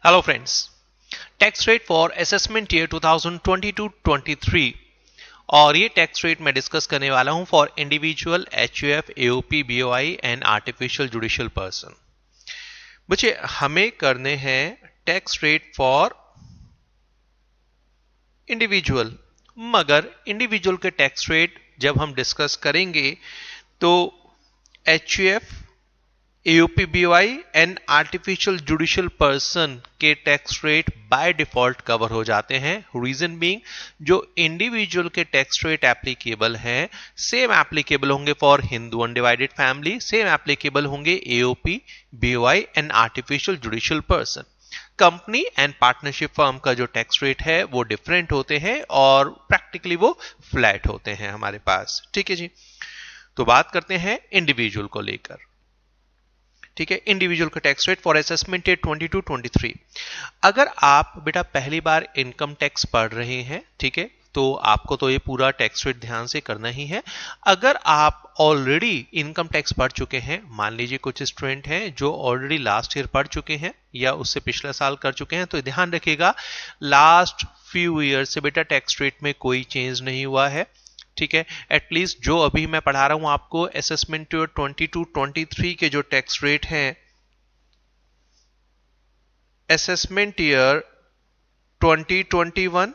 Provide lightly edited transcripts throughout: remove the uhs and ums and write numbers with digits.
Hello friends, tax rate for assessment year 2022-23 और ये tax rate मैं डिस्कस करने वाला हूं for individual HUF AOP BOI and artificial judicial person. बच्चे हमें करने हैं टैक्स रेट फॉर इंडिविजुअल, मगर इंडिविजुअल के टैक्स रेट जब हम डिस्कस करेंगे तो HUF AOP BOI and artificial judicial person के tax rate by default cover हो जाते हैं। रीजन बीइंग जो इंडिविजुअल के टैक्स रेट एप्लीकेबल हैं सेम एप्लीकेबल होंगे for Hindu undivided family, same applicable होंगे AOP BOI and artificial judicial person. Company and partnership firm का जो टैक्स रेट है वो डिफरेंट होते हैं और प्रैक्टिकली वो फ्लैट होते हैं हमारे पास। ठीक है जी, तो बात करते हैं इंडिविजुअल को लेकर। ठीक है, इंडिविजुअल का tax rate for assessment year 22-23। अगर आप बेटा पहली बार इनकम टैक्स पढ़ रहे हैं, ठीक है, तो आपको तो ये पूरा टैक्स रेट ध्यान से करना ही है। अगर आप ऑलरेडी इनकम टैक्स पढ़ चुके हैं, मान लीजिए कुछ स्टूडेंट हैं जो ऑलरेडी लास्ट ईयर पढ़ चुके हैं या उससे पिछला साल कर चुके हैं, तो ध्यान रखिएगा लास्ट फ्यू ईयर से बेटा टैक्स रेट में कोई चेंज नहीं हुआ है। ठीक है, एटलीस्ट जो अभी मैं पढ़ा रहा हूं आपको असेसमेंट ईयर 22-23 के जो टैक्स रेट हैं, assessment year 2021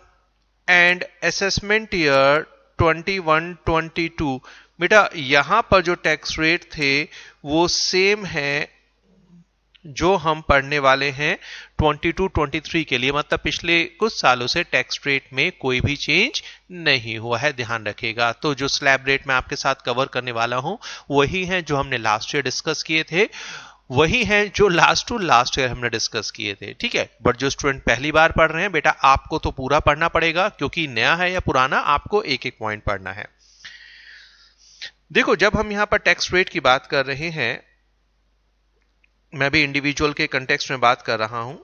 and assessment year 21-22, बेटा यहां पर जो टैक्स रेट थे वो सेम है जो हम पढ़ने वाले हैं 22-23 के लिए। मतलब पिछले कुछ सालों से टैक्स रेट में कोई भी चेंज नहीं हुआ है, ध्यान रखिएगा। तो जो स्लैब रेट मैं आपके साथ कवर करने वाला हूं वही है जो हमने लास्ट ईयर डिस्कस किए थे, वही है जो लास्ट टू लास्ट ईयर हमने डिस्कस किए थे। ठीक है, बट जो स्टूडेंट पहली बार पढ़ रहे हैं बेटा आपको तो पूरा पढ़ना पड़ेगा, क्योंकि नया है या पुराना आपको एक एक पॉइंट पढ़ना है। देखो, जब हम यहां पर टैक्स रेट की बात कर रहे हैं, मैं भी इंडिविजुअल के कंटेक्स्ट में बात कर रहा हूं।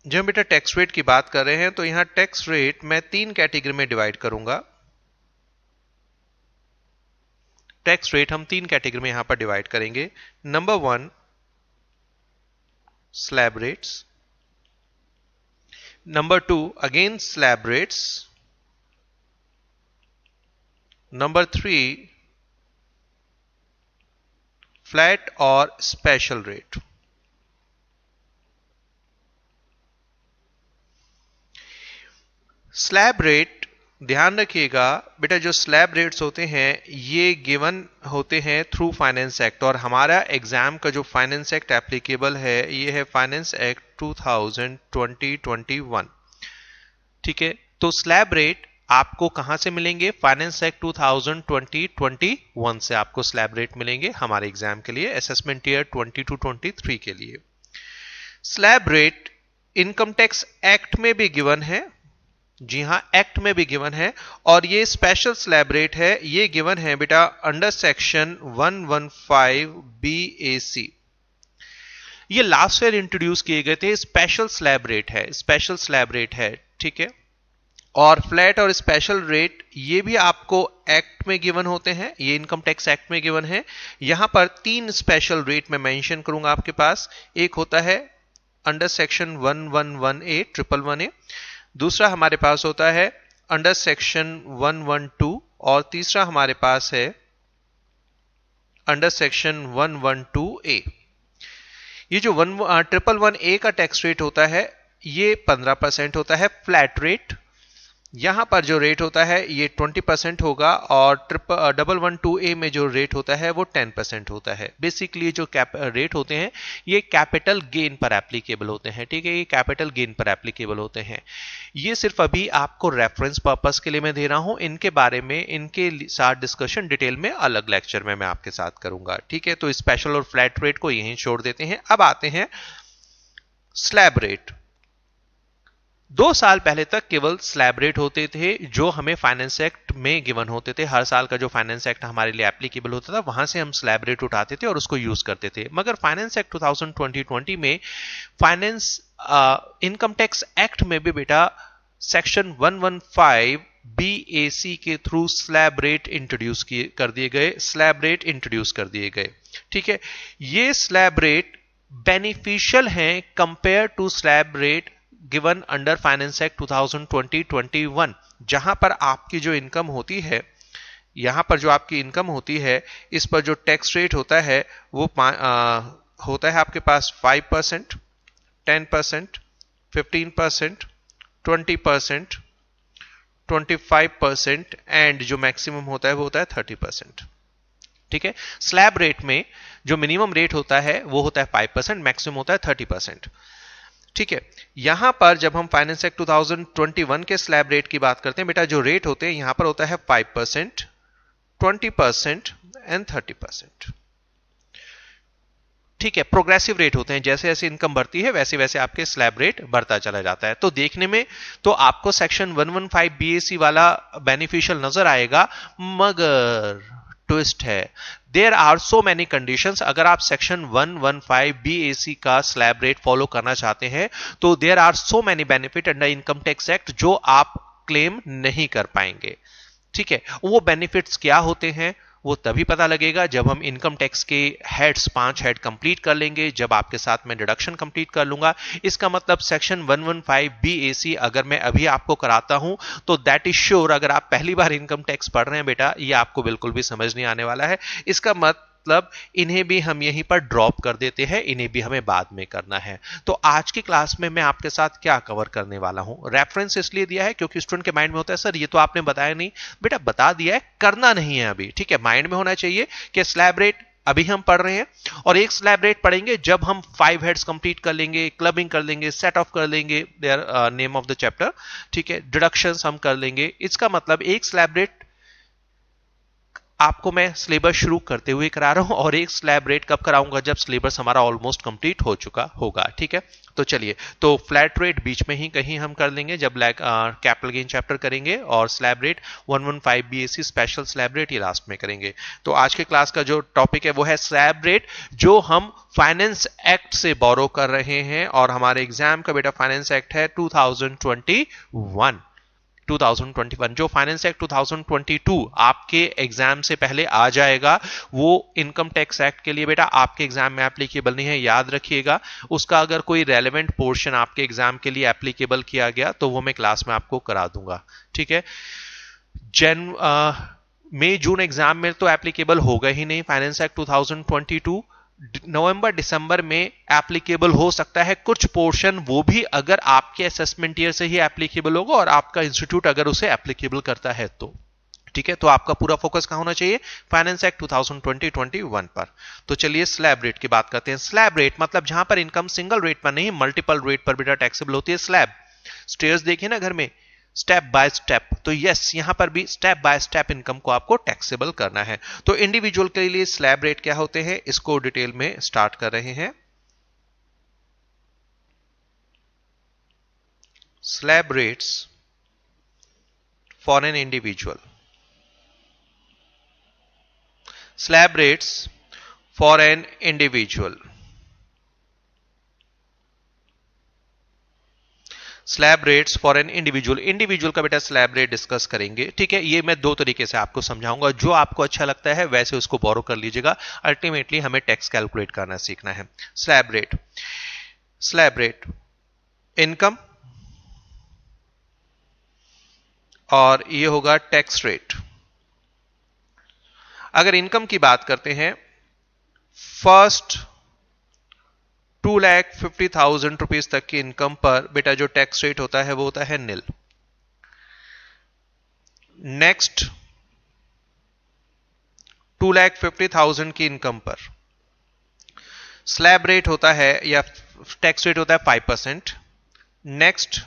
जब हम बेटा टैक्स रेट की बात कर रहे हैं तो यहां टैक्स रेट मैं 3 कैटेगरी में डिवाइड करूंगा। टैक्स रेट हम 3 कैटेगरी में यहां पर डिवाइड करेंगे। Number 1 slab rates, number 2 again slab rates, number 3 flat और स्पेशल रेट। स्लैब रेट ध्यान रखिएगा बेटा, जो स्लैब रेट्स होते हैं ये गिवन होते हैं थ्रू फाइनेंस एक्ट, और हमारा एग्जाम का जो फाइनेंस एक्ट एप्लीकेबल है ये है फाइनेंस एक्ट 2020-21। ठीक है, तो स्लैब रेट आपको कहां से मिलेंगे? फाइनेंस एक्ट 2020-21 से आपको स्लैब रेट मिलेंगे हमारे एग्जाम के लिए, असेसमेंट ईयर 22-23 के लिए। Slab rate income tax act में भी गिवन है, जी हां एक्ट में भी गिवन है, और ये स्पेशल स्लैब रेट है, ये गिवन है बेटा अंडर सेक्शन 115 BAC। ये लास्ट ईयर इंट्रोड्यूस किए गए थे, स्पेशल स्लैब रेट है, स्पेशल स्लैब रेट है। ठीक है, और फ्लैट और स्पेशल रेट ये भी आपको एक्ट में गिवन होते हैं, ये इनकम टैक्स एक्ट में गिवन है। यहां पर 3 स्पेशल रेट मैं मेंशन करूंगा आपके पास। एक होता है अंडर सेक्शन 111A, 111A, दूसरा हमारे पास होता है अंडर सेक्शन 112, और तीसरा हमारे पास है अंडर सेक्शन 112A। ये जो 111A का टैक्स रेट होता है ये 15% होता है फ्लैट रेट। यहां पर जो रेट होता है ये 20% होगा, और 112A में जो रेट होता है वो 10% होता है। बेसिकली जो रेट होते हैं ये कैपिटल गेन पर एप्लीकेबल होते हैं। ठीक है, ये कैपिटल गेन पर एप्लीकेबल होते हैं। ये सिर्फ अभी आपको रेफरेंस पर्पस के लिए मैं दे रहा हूं, इनके बारे में इनके साथ डिस्कशन डिटेल में अलग लेक्चर में मैं आपके साथ करूंगा। ठीक है, तो स्पेशल और फ्लैट रेट को यहीं छोड़ देते हैं। अब आते हैं स्लैब रेट। 2 साल पहले तक केवल स्लैब रेट होते थे जो हमें फाइनेंस एक्ट में गिवन होते थे। हर साल का जो फाइनेंस एक्ट हमारे लिए एप्लीकेबल होता था वहां से हम स्लैब रेट उठाते थे और उसको यूज करते थे। मगर फाइनेंस एक्ट 2020 में फाइनेंस इनकम टैक्स एक्ट में भी बेटा सेक्शन 115 BAC के थ्रू स्लैब रेट इंट्रोड्यूस कर दिए गए, स्लैब रेट इंट्रोड्यूस कर दिए गए। ठीक है, ये स्लैब रेट बेनिफिशियल हैं compare to slab rate given under finance act 2020-21, जहां पर आपकी जो इनकम होती है, यहां पर जो आपकी इनकम होती है, इस पर जो टैक्स रेट होता है वो होता है आपके पास 5%, 10%, 15%, 20%, 25% एंड जो मैक्सिमम होता है वो होता है 30%। ठीक है, स्लैब रेट में जो मिनिमम रेट होता है वो होता है 5%, मैक्सिमम होता है 30%। ठीक है, यहां पर जब हम फाइनेंस एक्ट 2021 के स्लैब रेट की बात करते हैं बेटा, जो रेट होते हैं यहां पर होता है 5%, 20% एंड 30%। ठीक है, प्रोग्रेसिव रेट होते हैं, जैसे जैसे इनकम बढ़ती है वैसे वैसे आपके स्लैब रेट बढ़ता चला जाता है। तो देखने में तो आपको सेक्शन 115 बीएसी वाला बेनिफिशियल नजर आएगा, मगर ट्विस्ट है, there are so many conditions. अगर आप सेक्शन 115 बीएसी का स्लैब रेट फॉलो करना चाहते हैं तो there are so many benefit under income tax act जो आप क्लेम नहीं कर पाएंगे। ठीक है, वो बेनिफिट्स क्या होते हैं वो तभी पता लगेगा जब हम इनकम टैक्स के हेड्स 5 हेड कंप्लीट कर लेंगे, जब आपके साथ में डिडक्शन कंप्लीट कर लूंगा। इसका मतलब सेक्शन 115 बीएसी अगर मैं अभी आपको कराता हूं तो दैट इज श्योर, अगर आप पहली बार इनकम टैक्स पढ़ रहे हैं बेटा, ये आपको बिल्कुल भी समझ नहीं आने वाला है। इसका मतलब इन्हें भी हम यहीं पर ड्रॉप कर देते हैं, इन्हें भी हमें बाद में करना है। तो आज की क्लास में मैं आपके साथ क्या कवर करने वाला हूं, रेफरेंस इसलिए दिया है क्योंकि स्टूडेंट के माइंड में होता है सर ये तो आपने बताया नहीं। बेटा बता दिया है, करना नहीं है अभी। ठीक है, माइंड में होना चाहिए कि स्लैब रेट अभी हम पढ़ रहे हैं और एक स्लैब रेट पढ़ेंगे जब हम 5 हेड्स कंप्लीट कर लेंगे, क्लबिंग कर लेंगे, सेट ऑफ कर लेंगे, their name of the chapter. ठीक है, डिडक्शंस हम कर लेंगे। इसका मतलब एक स्लैब रेट आपको मैं सिलेबस शुरू करते हुए करा रहा हूं और एक स्लैब रेट कब कराऊंगा, जब सिलेबस हमारा ऑलमोस्ट कंप्लीट हो चुका होगा। ठीक है, तो चलिए, तो फ्लैट रेट बीच में ही कहीं हम कर लेंगे जब कैपिटल गेन चैप्टर करेंगे, और slab rate 115 BAC special slab rate ये लास्ट में करेंगे। तो आज के क्लास का जो टॉपिक है वो है स्लैब रेट, जो हम फाइनेंस एक्ट से बोरो कर रहे हैं, और हमारे एग्जाम का बेटा फाइनेंस एक्ट है 2021। जो फाइनेंस एक्ट 2022 आपके एग्जाम से पहले आ जाएगा, वो इनकम टैक्स एक्ट के लिए बेटा आपके एग्जाम में एप्लीकेबल नहीं है, याद रखिएगा। उसका अगर कोई रेलेवेंट पोर्शन आपके एग्जाम के लिए एप्लीकेबल किया गया तो वो मैं क्लास में आपको करा दूंगा। ठीक है, मई जून एग्जाम में तो एप्लीकेबल होगा ही नहीं फाइनेंस एक्ट 2022। नवंबर दिसंबर में एप्लीकेबल हो सकता है कुछ पोर्शन, वो भी अगर आपके असेसमेंट ईयर से ही एप्लीकेबल होगा और आपका इंस्टीट्यूट अगर उसे एप्लीकेबल करता है तो। ठीक है, तो आपका पूरा फोकस कहां होना चाहिए, फाइनेंस एक्ट 2020-21 पर। तो चलिए स्लैब रेट की बात करते हैं। स्लैब रेट मतलब जहां पर इनकम सिंगल रेट पर नहीं मल्टीपल रेट पर बेटा टैक्सेबल होती है। स्लैब स्टेयर्स देखिए ना घर में, स्टेप बाय स्टेप, तो यस यहां पर भी स्टेप बाय स्टेप इनकम को आपको टैक्सेबल करना है। तो इंडिविजुअल के लिए स्लैब रेट क्या होते हैं इसको डिटेल में स्टार्ट कर रहे हैं। Slab rates for an individual, slab rates for an individual, slab rates for an individual. Individual का बेटा स्लैब रेट डिस्कस करेंगे। ठीक है, ये मैं दो तरीके से आपको समझाऊंगा, जो आपको अच्छा लगता है वैसे उसको बोरो कर लीजिएगा। अल्टीमेटली हमें टैक्स कैलकुलेट करना सीखना है। Slab rate, slab rate income और ये होगा टैक्स रेट। अगर इनकम की बात करते हैं, फर्स्ट 2,50,000 रुपीज तक की इनकम पर बेटा जो टैक्स रेट होता है वो होता है निल। नेक्स्ट 2,50,000 की इनकम पर स्लैब रेट होता है या टैक्स रेट होता है 5%। नेक्स्ट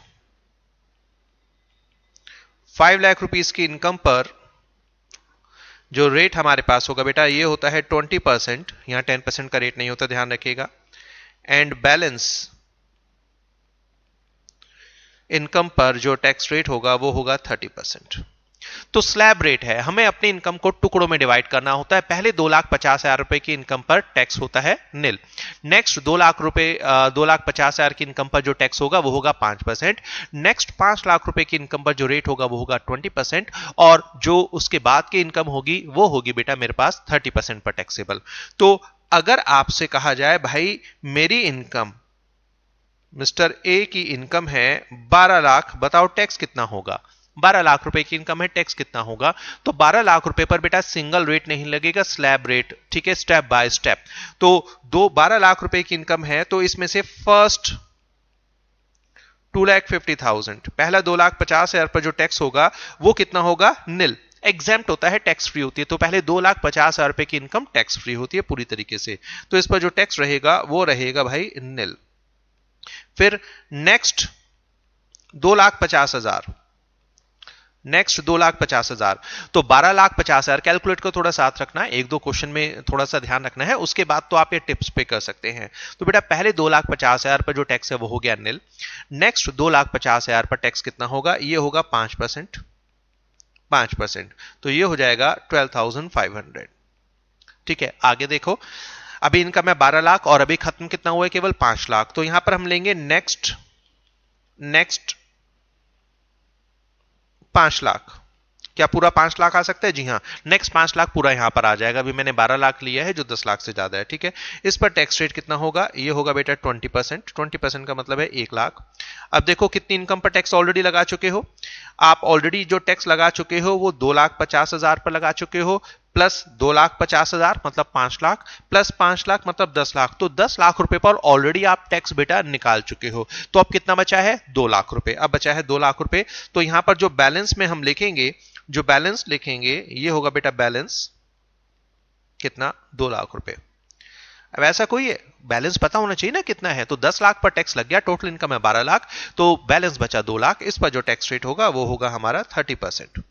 5 लाख रुपीस की इनकम पर जो रेट हमारे पास होगा बेटा ये होता है 20%, यहां 10% का रेट नहीं होता, ध्यान रखिएगा। एंड बैलेंस इनकम पर जो टैक्स रेट होगा वो होगा 30%। तो स्लैब रेट है, हमें अपनी इनकम को टुकड़ों में डिवाइड करना होता है। पहले 2,50,000 रुपए की इनकम पर टैक्स होता है निल। नेक्स्ट 2,50,000 की इनकम पर जो टैक्स होगा वो होगा 5%। नेक्स्ट 5 लाख रुपए की इनकम पर जो रेट होगा वो होगा 20%, और जो उसके बाद की इनकम होगी वो होगी बेटा मेरे पास 30% पर टैक्सेबल। तो अगर आपसे कहा जाए भाई मेरी इनकम, मिस्टर ए की इनकम है 12 लाख, बताओ टैक्स कितना होगा। 12 लाख रुपए की इनकम है, टैक्स कितना होगा। तो 12 लाख रुपए पर बेटा सिंगल रेट नहीं लगेगा, स्लैब रेट, ठीक है, स्टेप बाय स्टेप। तो 12 लाख रुपए की इनकम है, तो इसमें से फर्स्ट 2,50,000, पहला 2,50,000 पर जो टैक्स होगा वो कितना होगा, निल, एग्जेम्प्ट होता है, टैक्स फ्री होती है। तो पहले 2,50,000 रुपए की इनकम टैक्स फ्री होती है पूरी तरीके से, तो इस पर जो टैक्स रहेगा वो रहेगा भाई निल। फिर नेक्स्ट 2,50,000, नेक्स्ट 2,50,000, तो 12,50,000, कैलकुलेट को थोड़ा साथ रखना है, एक दो क्वेश्चन में थोड़ा सा ध्यान रखना है, उसके बाद तो आप ये टिप्स पे कर सकते हैं। तो बेटा पहले 2,50,000 पर जो टैक्स है वो हो गया निल। नेक्स्ट 2,50,000 पर टैक्स कितना होगा, ये होगा 5%, 5%, तो ये हो जाएगा 12,500। ठीक है, आगे देखो, अभी इनकम है 12 लाख और अभी खत्म कितना हुआ है, केवल 5 लाख। तो यहां पर हम लेंगे नेक्स्ट 5 लाख। क्या पूरा 5 लाख आ सकता है? जी हाँ, नेक्स्ट 5 लाख पूरा यहां पर आ जाएगा। अभी मैंने 12 लाख लिया है जो 10 लाख से ज्यादा है, ठीक है। इस पर टैक्स रेट कितना होगा, ये होगा बेटा 20%। 20% का मतलब है 1 लाख। अब देखो कितनी इनकम पर टैक्स ऑलरेडी लगा चुके हो आप, ऑलरेडी जो टैक्स लगा चुके हो वो 2,50,000 पर लगा चुके हो, प्लस 2,50,000 मतलब 5 लाख, प्लस 5 लाख मतलब 10 लाख। तो 10 लाख रुपए पर ऑलरेडी आप टैक्स बेटा निकाल चुके हो। तो अब कितना बचा है, 2 लाख रुपए। अब बचा है 2 लाख रुपए। तो यहां पर जो बैलेंस में हम लिखेंगे, जो बैलेंस लिखेंगे ये होगा बेटा बैलेंस कितना, 2 लाख रुपए। अब ऐसा कोई है, बैलेंस पता होना चाहिए ना कितना है। तो 10 लाख पर टैक्स लग गया, टोटल इनकम है 12 लाख, तो बैलेंस बचा 2 लाख। इस पर जो टैक्स रेट होगा वो होगा हमारा 30%।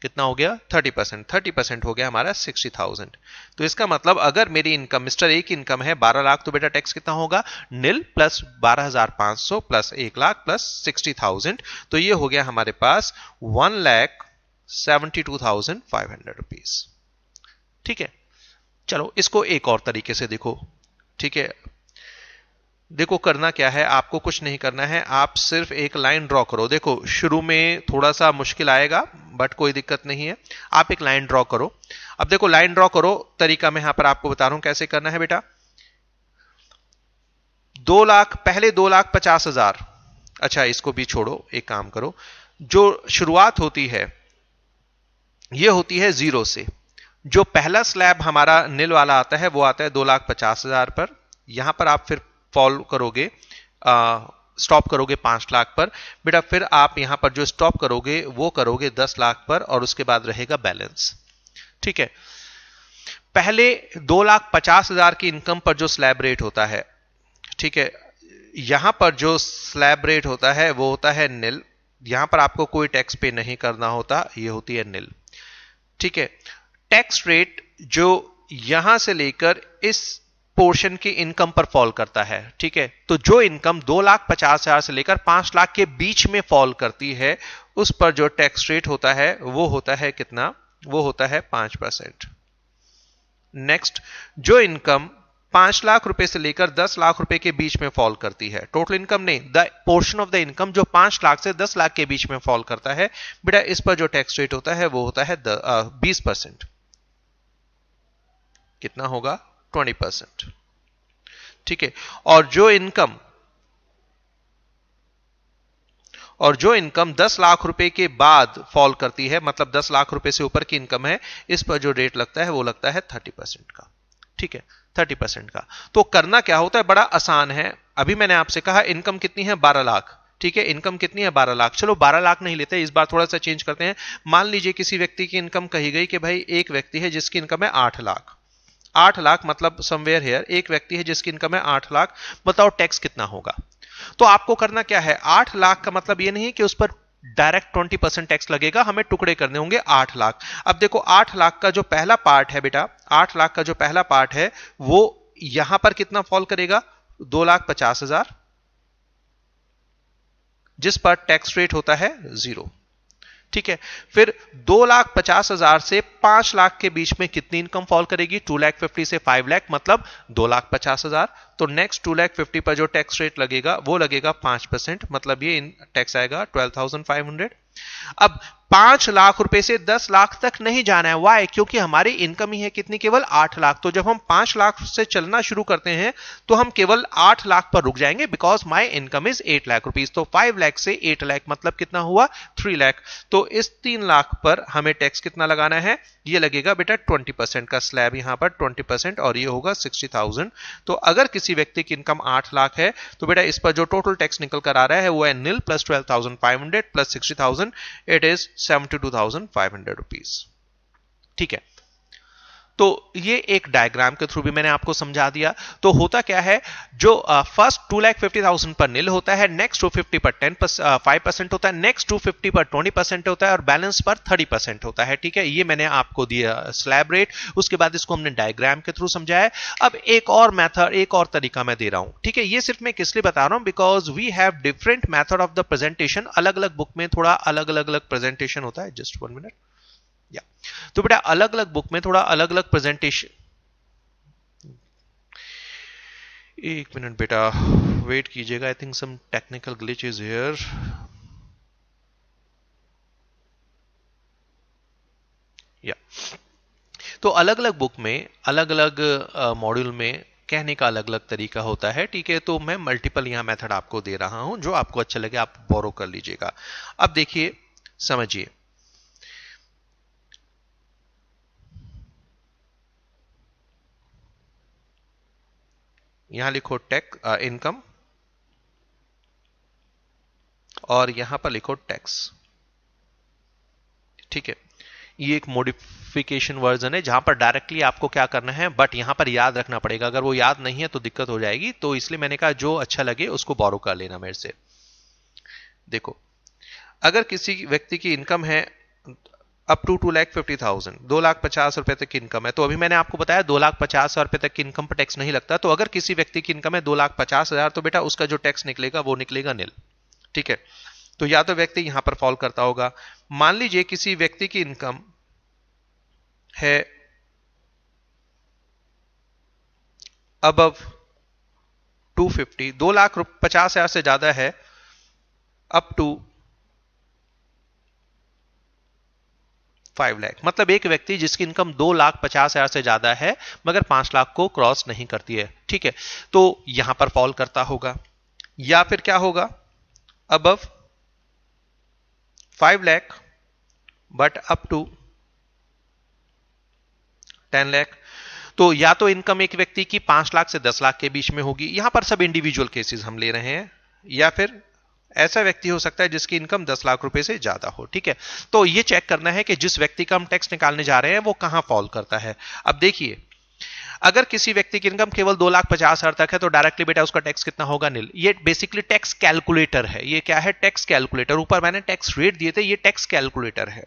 कितना हो गया, 30%। 30% हो गया हमारा 60,000। तो इसका मतलब अगर मेरी इनकम, मिस्टर ए की इनकम है 12 लाख, तो बेटा टैक्स कितना होगा, निल प्लस 12,500 प्लस 1 लाख प्लस 60,000। तो ये हो गया हमारे पास 1,72,500 रुपीज। ठीक है, चलो इसको एक और तरीके से देखो। ठीक है, देखो करना क्या है, आपको कुछ नहीं करना है, आप सिर्फ एक लाइन ड्रॉ करो। देखो शुरू में थोड़ा सा मुश्किल आएगा बट कोई दिक्कत नहीं है, आप एक लाइन ड्रॉ करो। अब देखो लाइन ड्रॉ करो, तरीका मैं यहां पर आपको बता रहा हूं कैसे करना है बेटा। 2 लाख, पहले 2,50,000, अच्छा इसको भी छोड़ो, एक काम करो, जो शुरुआत होती है ये होती है 0 से। जो पहला स्लैब हमारा निल वाला आता है वो आता है 2,50,000 पर। यहां पर आप फिर फॉल करोगे, स्टॉप करोगे 5 लाख पर। बेटा फिर आप यहां पर जो स्टॉप करोगे वो करोगे 10 लाख पर, और उसके बाद रहेगा बैलेंस। ठीक है, पहले 2,50,000 की इनकम पर जो स्लैब रेट होता है, ठीक है, यहां पर जो स्लैब रेट होता है वो होता है निल। यहां पर आपको कोई टैक्स पे नहीं करना होता, ये होती है निल। ठीक है, टैक्स रेट जो यहां से लेकर इस पोर्शन की इनकम पर फॉल करता है, ठीक है, तो जो इनकम 2,50,000 से लेकर 5 लाख के बीच में फॉल करती है उस पर जो टैक्स रेट होता है वो होता है कितना, वो होता है 5%। नेक्स्ट, जो इनकम 5 लाख रुपए से लेकर 10 लाख रुपए के बीच में फॉल करती है, टोटल इनकम नहीं, the portion of the income जो 5 लाख से 10 लाख के बीच में फॉल करता है, बेटा इस पर जो टैक्स रेट होता है वो होता है 20%। कितना होगा, 20%। ठीक है, और जो इनकम 10 लाख रुपए के बाद फॉल करती है, मतलब 10 लाख रुपए से ऊपर की इनकम है, इस पर जो रेट लगता है वो लगता है 30% का। ठीक है, 30% का। तो करना क्या होता है, बड़ा आसान है। अभी मैंने आपसे कहा इनकम कितनी है, 12 लाख। ठीक है, इनकम कितनी है, 12 लाख। चलो 12 लाख नहीं लेते, इस बार थोड़ा सा चेंज करते हैं। मान लीजिए किसी व्यक्ति की इनकम कही गई कि भाई एक व्यक्ति है जिसकी इनकम है 8 लाख। 8 लाख मतलब समवेयर हेयर एक व्यक्ति है जिसकी इनकम है 8 लाख। बताओ टैक्स कितना होगा। तो आपको करना क्या है, 8 लाख का मतलब यह नहीं कि उस पर डायरेक्ट 20% टैक्स लगेगा, हमें टुकड़े करने होंगे 8 लाख। अब देखो 8 लाख का जो पहला पार्ट है बेटा, 8 लाख का जो पहला पार्ट है वो यहां पर कितना फॉल करेगा, 2,50,000, जिस पर टैक्स रेट होता है 0। ठीक है, फिर 2,50,000 से 5 लाख के बीच में कितनी इनकम फॉल करेगी, 2,50,000 से 5 लाख मतलब 2,50,000। तो नेक्स्ट 2,50,000 पर जो टैक्स रेट लगेगा वो लगेगा 5%, मतलब ये टैक्स आएगा 12,500। अब 5 लाख रुपए से 10 लाख तक नहीं जाना है। वाई? क्योंकि हमारी इनकम ही है कितनी, केवल 8 लाख। तो जब हम 5 लाख से चलना शुरू करते हैं तो हम केवल 8 लाख पर रुक जाएंगे, because my income is 8 lakh rupees. तो 5 लाख से 8 लाख मतलब कितना हुआ, 3 लाख। तो इस 3 लाख पर हमें टैक्स कितना लगाना है, ये लगेगा बेटा 20% का स्लैब, यहां पर 20%, और ये होगा 60,000। तो अगर किसी व्यक्ति की इनकम 8 लाख है तो बेटा इस पर जो टोटल टैक्स निकल कर आ रहा है वो है nil plus 12,500 plus 60,000, it is 72,500 rupees. ठीक है, तो ये एक डायग्राम के थ्रू भी मैंने आपको समझा दिया। तो होता क्या है, जो फर्स्ट 2,50,000 पर नील होता है, नेक्स्ट 250 पर 5% होता है, नेक्स्ट 250 पर 20% होता है और बैलेंस पर 30% होता है। ठीक है, ये मैंने आपको दिया स्लैब रेट, उसके बाद इसको हमने डायग्राम के थ्रू समझाया। अब एक और मेथड, एक और तरीका मैं दे रहा हूं। ठीक है, ये सिर्फ मैं किस लिए बता रहा हूं, because we have different method of the presentation. अलग अलग बुक में थोड़ा अलग अलग प्रेजेंटेशन होता है। Just 1 minute. या तो बेटा अलग अलग बुक में थोड़ा अलग अलग प्रेजेंटेशन, 1 मिनट बेटा वेट कीजिएगा, I think some technical glitch is here. या तो अलग अलग बुक में अलग अलग मॉड्यूल में कहने का अलग अलग तरीका होता है। ठीक है, तो मैं मल्टीपल यहां मेथड आपको दे रहा हूं, जो आपको अच्छा लगे आप बोरो कर लीजिएगा। अब देखिए, समझिए, यहां लिखो इनकम और यहां पर लिखो टैक्स। ठीक है, ये एक मॉडिफिकेशन वर्जन है जहां पर डायरेक्टली आपको क्या करना है, बट यहां पर याद रखना पड़ेगा। अगर वो याद नहीं है तो दिक्कत हो जाएगी, तो इसलिए मैंने कहा जो अच्छा लगे उसको बोरो कर लेना मेरे से। देखो, अगर किसी व्यक्ति की इनकम है अप टू 2,50,000, 2,50,000 रुपए तक की इनकम है, तो अभी मैंने आपको बताया 2,50,000 रुपए तक की इनकम पर टैक्स नहीं लगता। तो अगर किसी व्यक्ति की इनकम है 2,50,000, तो बेटा उसका जो टैक्स निकलेगा वो निकलेगा नील। ठीक है, तो या तो व्यक्ति यहां पर फॉल करता होगा। मान लीजिए किसी व्यक्ति की इनकम है अबव 250, 2,50,000 से ज्यादा है, अप टू 5 लाख, मतलब एक व्यक्ति जिसकी इनकम 2,50,000 से ज्यादा है मगर 5 लाख को क्रॉस नहीं करती है। ठीक है, तो यहां पर फॉल करता होगा। या फिर क्या होगा, above 5 lakh but up to 10 lakh. तो या तो इनकम एक व्यक्ति की 5 लाख से 10 लाख के बीच में होगी, यहां पर सब इंडिविजुअल केसेस हम ले रहे हैं, या फिर ऐसा व्यक्ति हो सकता है जिसकी इनकम 10 लाख रुपए से ज्यादा हो। ठीक है, तो ये चेक करना है कि जिस व्यक्ति का हम टैक्स निकालने जा रहे हैं वो कहां फॉल करता है। अब देखिए, अगर किसी व्यक्ति की इनकम केवल 2,50,000 तक है तो डायरेक्टली बेटा उसका टैक्स कितना होगा, नील। ये बेसिकली टैक्स कैलकुलेटर है। ये क्या है, टैक्स कैलकुलेटर। ऊपर मैंने टैक्स रेट दिए थे, ये टैक्स कैलकुलेटर है।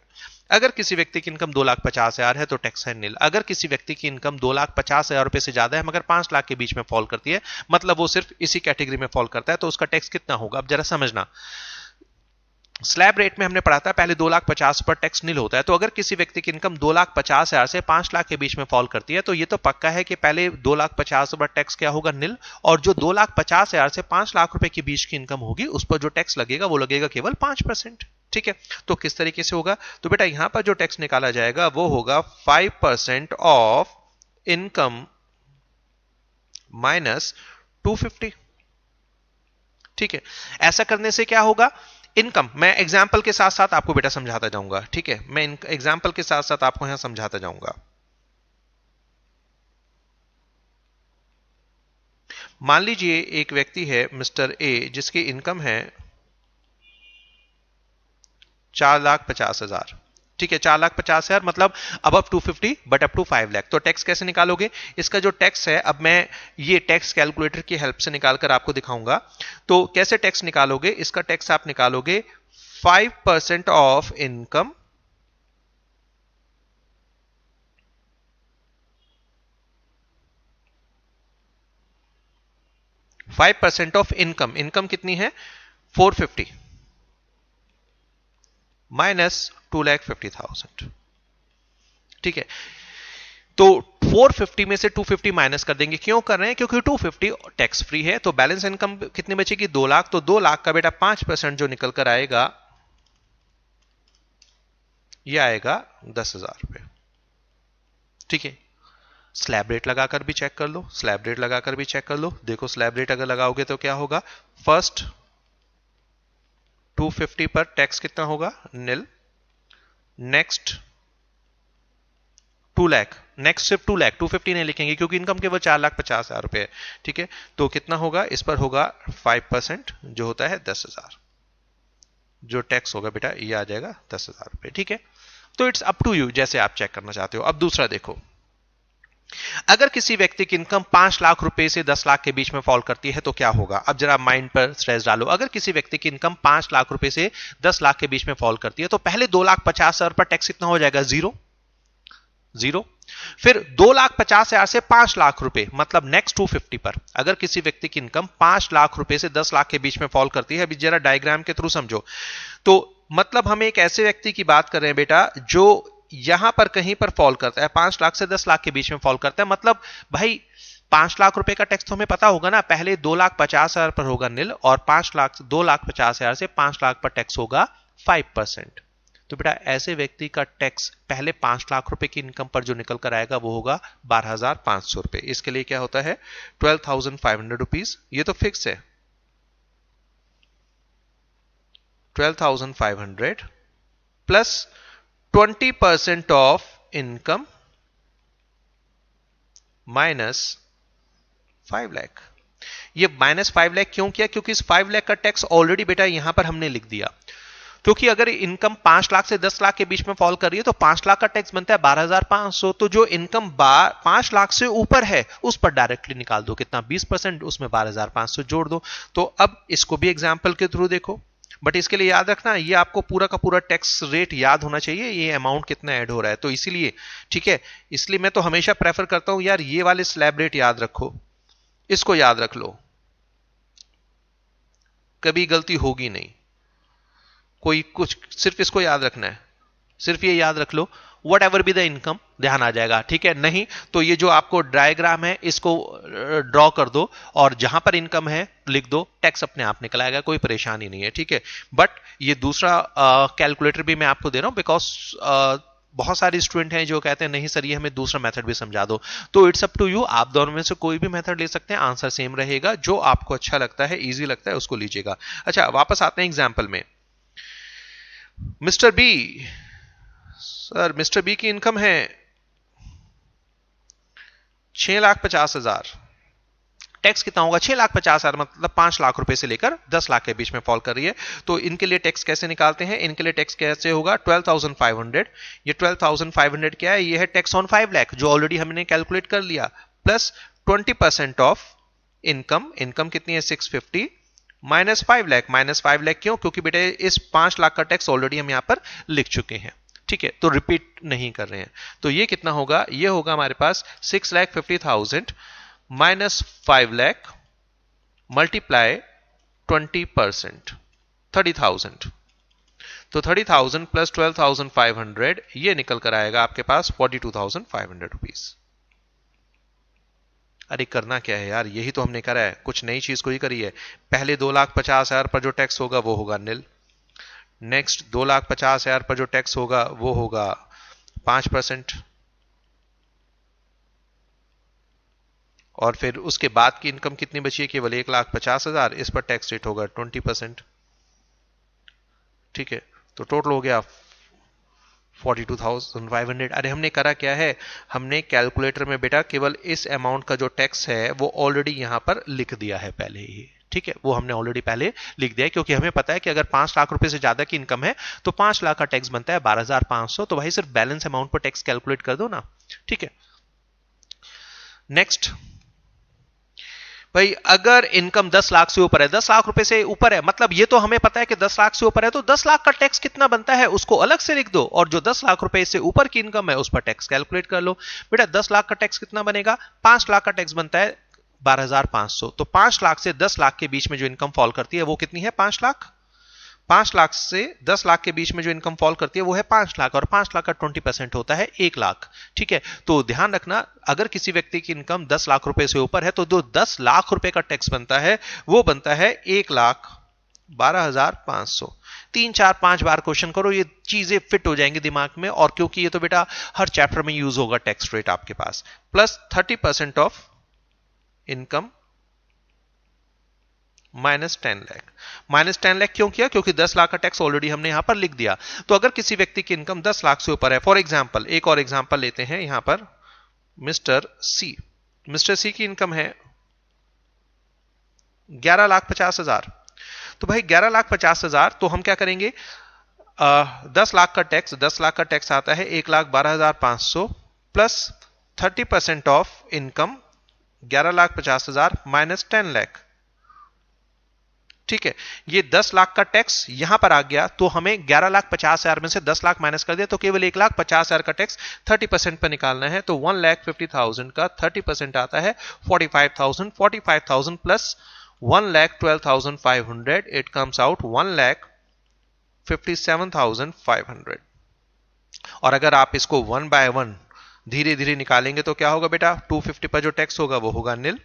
अगर किसी व्यक्ति की इनकम 2,50,000 है तो टैक्स है नील। अगर किसी व्यक्ति की इनकम 2,50,000 रुपए से ज्यादा है मगर 5 लाख के बीच में फॉल करती है, मतलब वो सिर्फ इसी कैटेगरी में फॉल करता है, तो उसका टैक्स कितना होगा। अब जरा समझना, स्लैब रेट में हमने पढ़ा था पहले 2,50,000 पर टैक्स नील होता है। तो अगर किसी व्यक्ति की इनकम 2,50,000 से 5 लाख के बीच में फॉल करती है तो ये तो पक्का है कि पहले 2,50,000 पर टैक्स क्या होगा, नील। और जो 2,50,000 से 5 लाख रुपए के बीच की इनकम होगी उस पर जो टैक्स लगेगा वो लगेगा केवल 5%। ठीक है, तो किस तरीके से होगा, तो बेटा यहां पर जो टैक्स निकाला जाएगा वो होगा 5% ऑफ इनकम माइनस 250। ठीक है, ऐसा करने से क्या होगा, इनकम, मैं एग्जाम्पल के साथ साथ आपको बेटा समझाता जाऊंगा। ठीक है, मैं एग्जाम्पल के साथ साथ आपको यहां समझाता जाऊंगा। मान लीजिए एक व्यक्ति है मिस्टर ए जिसकी इनकम है 4,50,000। ठीक है, 4,50,000 मतलब अब 250 बट अप टू 5 लाख। तो टैक्स कैसे निकालोगे, इसका जो टैक्स है अब मैं ये टैक्स कैलकुलेटर की हेल्प से निकालकर आपको दिखाऊंगा। तो कैसे टैक्स निकालोगे, इसका टैक्स आप निकालोगे 5% ऑफ इनकम इनकम कितनी है 450 माइनस 2,50,000। ठीक है, तो 450 में से 250 माइनस कर देंगे। क्यों कर रहे हैं, क्योंकि 250 टैक्स फ्री है। तो बैलेंस इनकम कितनी बचेगी, 2 लाख। तो 2 लाख का बेटा 5% जो निकल कर आएगा ये आएगा 10,000 रुपए। ठीक है, स्लैब रेट लगाकर भी चेक कर लो, स्लैब रेट लगाकर भी चेक कर लो। देखो स्लैब रेट अगर लगाओगे तो क्या होगा, फर्स्ट 250 पर टैक्स कितना होगा, निल। नेक्स्ट 2 लाख, नेक्स्ट सिर्फ 2 लाख, 250 नहीं लिखेंगे क्योंकि इनकम केवल 4,50,000 रुपए है। ठीक है, तो कितना होगा, इस पर होगा 5% जो होता है 10,000। जो टैक्स होगा बेटा ये आ जाएगा 10,000 रुपए। ठीक है, तो इट्स अप टू यू जैसे आप चेक करना चाहते हो। अब दूसरा देखो, अगर किसी व्यक्ति की इनकम 5 लाख रुपए से 10 लाख के बीच में फॉल करती है तो क्या होगा। अब जरा माइंड पर स्ट्रेस डालो, अगर किसी व्यक्ति की इनकम 5 लाख रुपए से 10 लाख के बीच में फॉल करती है तो पहले 2,50,000 पर टैक्स कितना हो जाएगा, जीरो। फिर 2,50,000 से 5 लाख रुपए मतलब नेक्स्ट 250 पर अगर किसी व्यक्ति की इनकम 5 लाख रुपए से 10 लाख के बीच में फॉल करती है, अभी जरा डायग्राम के थ्रू समझो। तो मतलब हम एक ऐसे व्यक्ति की बात कर रहे हैं बेटा जो यहां पर कहीं पर फॉल करता है, 5 लाख से 10 लाख के बीच में फॉल करता है। मतलब भाई 5 लाख रुपए का टैक्स तो हमें पता होगा ना, पहले 2,50,000 पर होगा निल और 2,50,000 से 5 लाख पर टैक्स होगा 5%। तो बेटा ऐसे व्यक्ति का टैक्स पहले 5 लाख रुपए की इनकम पर जो निकल कर आएगा वो होगा 12,500 रुपए। इसके लिए क्या होता है 12,500 रुपीज, ये तो फिक्स है 12,500 plus 20% of income minus 5 lakh. ये माइनस 5 लाख क्यों किया, क्योंकि इस 5 लाख का टैक्स ऑलरेडी बेटा यहां पर हमने लिख दिया। क्योंकि अगर इनकम 5 लाख से 10 लाख के बीच में फॉल कर रही है तो 5 लाख का टैक्स बनता है 12,500। तो जो इनकम 5 लाख से ऊपर है उस पर डायरेक्टली निकाल दो, कितना 20%, उसमें 12,500 जोड़ दो। तो अब इसको भी एग्जाम्पल के थ्रू देखो, बट इसके लिए याद रखना ये आपको पूरा का पूरा टैक्स रेट याद होना चाहिए, ये अमाउंट कितना ऐड हो रहा है। तो इसीलिए ठीक है, इसलिए मैं तो हमेशा प्रेफर करता हूं यार ये वाले स्लैब रेट याद रखो, इसको याद रख लो, कभी गलती होगी नहीं कोई कुछ, सिर्फ इसको याद रखना है, सिर्फ ये याद रख लो whatever be the income, ध्यान आ जाएगा। ठीक है, नहीं तो ये जो आपको डायग्राम है इसको ड्रॉ कर दो और जहां पर इनकम है लिख दो, टैक्स अपने आप निकल आएगा, कोई परेशानी नहीं है। ठीक है, बट ये दूसरा कैलकुलेटर भी मैं आपको दे रहा हूं बिकॉज बहुत सारे स्टूडेंट हैं जो कहते हैं नहीं सर ये हमें दूसरा मेथड भी समझा दो। तो इट्स अप टू यू, आप दोनों में से कोई भी मेथड ले सकते हैं, आंसर सेम रहेगा। जो आपको अच्छा लगता है, इजी लगता है, उसको लीजिएगा। अच्छा वापस आते हैं एग्जाम्पल में। Mister B, sir mister B की इनकम है 6,50,000, टैक्स कितना होगा 6,50,000 मतलब 5 लाख रुपए से लेकर 10 लाख के बीच में फॉल कर रही है। तो इनके लिए टैक्स कैसे निकालते हैं, इनके लिए टैक्स कैसे होगा 12,500। ये 12,500 क्या है, ये है टैक्स ऑन 5 लाख जो ऑलरेडी हमने कैलकुलेट कर लिया, प्लस 20% ऑफ इनकम, इनकम कितनी है 650 माइनस 5 लाख, माइनस 5 लाख क्यों, क्योंकि बेटे इस 5 लाख का टैक्स ऑलरेडी हम यहां पर लिख चुके हैं। ठीक है, तो रिपीट नहीं कर रहे हैं। तो ये कितना होगा, ये होगा हमारे पास 6,50,000 माइनस 5 लाख मल्टीप्लाई 20% 30,000। तो 30,000 प्लस 12,500 ये निकल कर आएगा आपके पास 42,500 रुपीज। अरे करना क्या है यार, यही तो हमने करा है, कुछ नई चीज को ही करी है। पहले 2,50,000 पर जो टैक्स होगा वो होगा निल, नेक्स्ट 2,50,000 पर जो टैक्स होगा वो होगा 5%, और फिर उसके बाद की इनकम कितनी बची है, केवल 1,50,000, इस पर टैक्स रेट होगा 20%। ठीक है, तो टोटल हो गया 42,500। अरे हमने करा क्या है, हमने कैलकुलेटर में बेटा केवल इस अमाउंट का जो टैक्स है वो ऑलरेडी यहां पर लिख दिया है पहले ही। ठीक है, वो हमने ऑलरेडी पहले लिख दिया है क्योंकि हमें पता है कि अगर 5 लाख रुपए से ज्यादा की इनकम है तो 5 लाख का टैक्स बनता है 12,500। तो भाई सिर्फ बैलेंस अमाउंट पर टैक्स कैलकुलेट कर दो ना। ठीक है, नेक्स्ट भाई अगर इनकम 10 लाख से ऊपर है, 10 लाख रुपए से ऊपर है, मतलब ये तो हमें पता है कि 10 लाख से ऊपर है, तो 10 लाख का टैक्स कितना बनता है उसको अलग से लिख दो, और जो 10 लाख रुपए से ऊपर की इनकम है उस पर टैक्स कैलकुलेट कर लो। बेटा 10 लाख का टैक्स कितना बनेगा, 5 लाख का टैक्स बनता है 12,500। तो 5 लाख से 10 लाख के बीच में जो इनकम फॉल करती है वो कितनी है 5 लाख। 5 लाख से 10 लाख के बीच में जो इनकम फॉल करती है वो है 5 लाख, और 5 लाख का 20% होता है 1 लाख। ठीक है, तो ध्यान रखना अगर किसी व्यक्ति की इनकम 10 लाख रुपए से ऊपर है तो जो 10 लाख रुपए का टैक्स बनता है वो बनता है 1 लाख 12,500। 3 4 5 बार क्वेश्चन करो, ये चीजें फिट हो जाएंगी दिमाग में। और क्योंकि ये तो बेटा हर चैप्टर में यूज होगा टैक्स रेट आपके पास, plus 30% of income -10 lakh. -10 lakh क्यों किया? क्योंकि 10 लाख का टैक्स ऑलरेडी हमने यहां पर लिख दिया। तो अगर किसी व्यक्ति की इनकम 10 लाख से ऊपर है, फॉर एग्जाम्पल एक और एग्जाम्पल लेते हैं यहां पर, मिस्टर सी। मिस्टर सी की इनकम है 11,50,000। तो भाई 11,50,000, तो हम क्या करेंगे, 10 लाख का टैक्स, 10 लाख का टैक्स आता है 1,12,500 प्लस 30% ऑफ इनकम 11,50,000 -10 लाख। ठीक है, ये 10 लाख का टैक्स यहां पर आ गया, तो हमें 11,50,000 में से 10 लाख माइनस कर दिया, तो केवल 1,50,000 का टैक्स 30% पर निकालना है। तो 1,50,000 का 30% आता है 45,000। 45,000 प्लस 1,12,500, इट कम्स आउट 1,57,500। और अगर आप इसको 1 बाय 1 धीरे धीरे निकालेंगे तो क्या होगा बेटा, 250 पर जो टैक्स होगा वो होगा निल।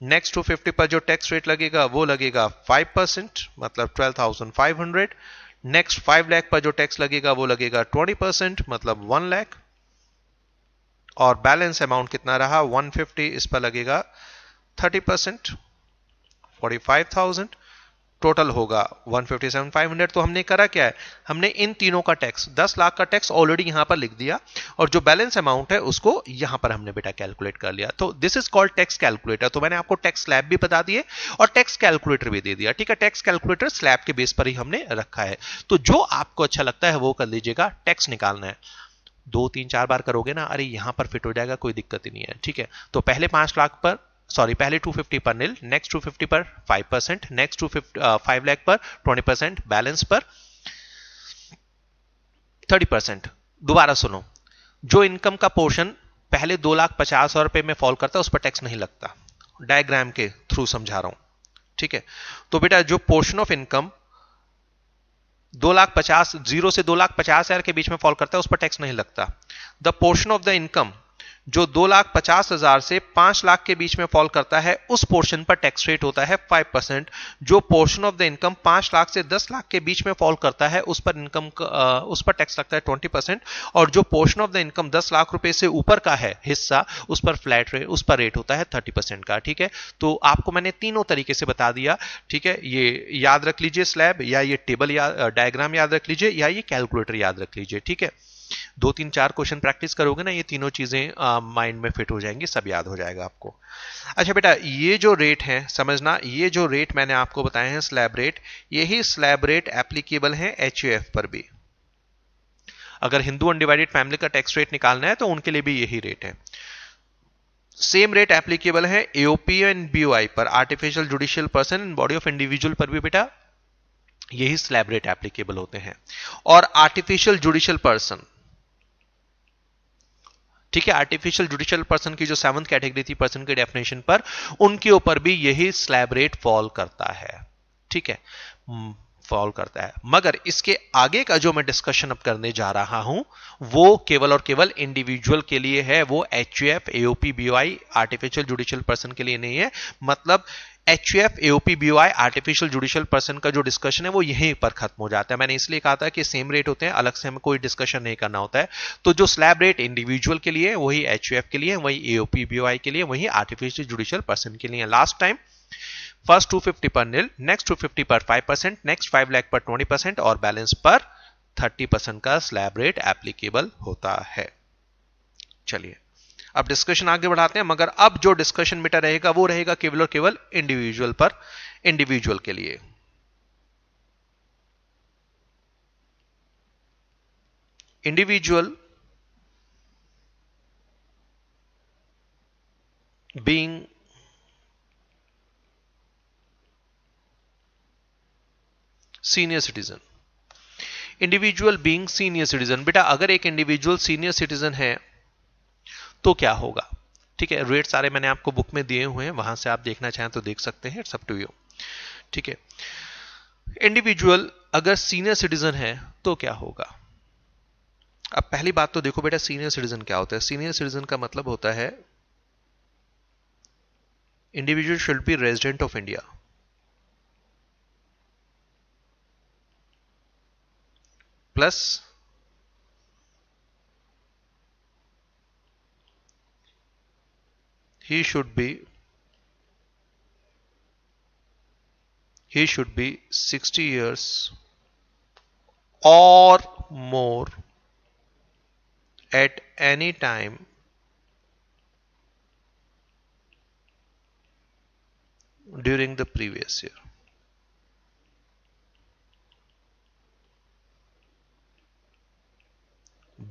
नेक्स्ट 250 पर जो टैक्स रेट लगेगा वो लगेगा 5%, मतलब 12,500। नेक्स्ट 5 लाख पर जो टैक्स लगेगा वो लगेगा 20%, मतलब 1 लाख। और बैलेंस अमाउंट कितना रहा 150, इस पर लगेगा 30%, 45,000। टोटल होगा 157,500। तो हमने करा क्या है, हमने इन तीनों का टैक्स, 10 लाख का टैक्स ऑलरेडी यहां पर लिख दिया, और जो बैलेंस अमाउंट है उसको यहां पर हमने बेटा कैलकुलेट कर लिया। तो this is called tax calculator. तो मैंने आपको टैक्स स्लैब भी बता दिए और टैक्स कैलकुलेटर भी दे दिया। ठीक है, टैक्स कैलकुलेटर स्लैब के बेस पर ही हमने रखा है। तो जो आपको अच्छा लगता है वो कर लीजिएगा। टैक्स निकालना है 2 3 4 बार करोगे ना, अरे यहां पर फिट हो जाएगा, कोई दिक्कत ही नहीं है। ठीक है, तो पहले 5 लाख पर, सॉरी पहले 250 पर निल, नेक्स्ट 250 पर 5%, नेक्स्ट 5 लाख पर 20%, बैलेंस पर 30%। दोबारा सुनो, जो इनकम का पोर्शन पहले 2,50,000 रुपए में फॉल करता है उस पर टैक्स नहीं लगता। डायग्राम के थ्रू समझा रहा हूं। ठीक है, तो बेटा जो पोर्शन ऑफ इनकम 2,50,000, 0 से 2,50,000 के बीच में फॉल करता है उस पर टैक्स नहीं लगता। The portion of the income जो 2,50,000 से 5 लाख के बीच में फॉल करता है उस पोर्शन पर टैक्स रेट होता है 5%। जो portion of the income 5 lakh से 10 लाख के बीच में फॉल करता है उस पर उस पर टैक्स लगता है 20%। और जो portion of the income 10 lakh रुपए से ऊपर का है हिस्सा, उस पर फ्लैट रेट, उस पर रेट होता है 30% का। ठीक है, तो आपको मैंने तीनों तरीके से बता दिया। ठीक है, ये याद रख लीजिए स्लैब, या ये टेबल डायग्राम याद रख लीजिए, या ये कैलकुलेटर याद रख लीजिए। ठीक है, 2 3 4 क्वेश्चन प्रैक्टिस करोगे ना, ये तीनों चीजें माइंड में फिट हो जाएंगी, सब याद हो जाएगा आपको। अच्छा बेटा, ये जो रेट है समझना, ये जो रेट मैंने आपको बताए हैं स्लैब रेट, यही स्लैब रेट एप्लीकेबल है एचयूएफ पर भी। अगर हिंदू अनडिवाइडेड फैमिली का टैक्स रेट निकालना है तो उनके लिए भी यही रेट है। सेम रेट एप्लीकेबल है एओपी एंड बीओआई पर, artificial judicial person and body of individual पर भी बेटा यही स्लैब रेट एप्लीकेबल होते हैं। और आर्टिफिशियल जुडिशियल पर्सन, ठीक है, आर्टिफिशियल जुडिशियल पर्सन की जो 7th कैटेगरी थी पर्सन की डेफिनेशन पर, उनके ऊपर भी यही स्लैब रेट फॉल करता है। ठीक है, फॉल करता है। मगर इसके आगे का जो मैं डिस्कशन अब करने जा रहा हूं वो केवल और केवल इंडिविजुअल के लिए है। वो HUF, AOP, BOI, artificial judicial person के लिए नहीं है। मतलब HUF, AOP, BOI, artificial judicial person का जो डिस्कशन है वो यहीं पर खत्म हो जाता है। मैंने इसलिए कहा था कि सेम रेट होते हैं, अलग से हमें कोई डिस्कशन नहीं करना होता है। तो जो स्लैब रेट इंडिविजुअल के लिए वही एचयूएफ के लिए, वही एओपी, बीओआई के लिए, वही आर्टिफिशियल जुडिशियल पर्सन के लिए। लास्ट टाइम फर्स्ट 250 पर निल, नेक्स्ट 250 पर 5%, नेक्स्ट 5 लाख पर 20% और बैलेंस पर 30% का स्लैब रेट एप्लीकेबल होता है। चलिए अब डिस्कशन आगे बढ़ाते हैं। मगर अब जो डिस्कशन बेटा रहेगा वो रहेगा केवल और केवल इंडिविजुअल पर, इंडिविजुअल के लिए। Individual being senior citizen, individual being senior citizen. बेटा अगर एक इंडिविजुअल सीनियर सिटीजन है तो क्या होगा? ठीक है, रेट सारे मैंने आपको बुक में दिए हुए हैं, वहां से आप देखना चाहें तो देख सकते हैं, इट्स अप टू यू। ठीक है, इंडिविजुअल अगर सीनियर सिटीजन है तो क्या होगा? अब पहली बात तो देखो बेटा, सीनियर सिटीजन क्या होता है? सीनियर सिटीजन का मतलब होता है individual should be resident of India. Plus he should be 60 years or more at any time during the previous year.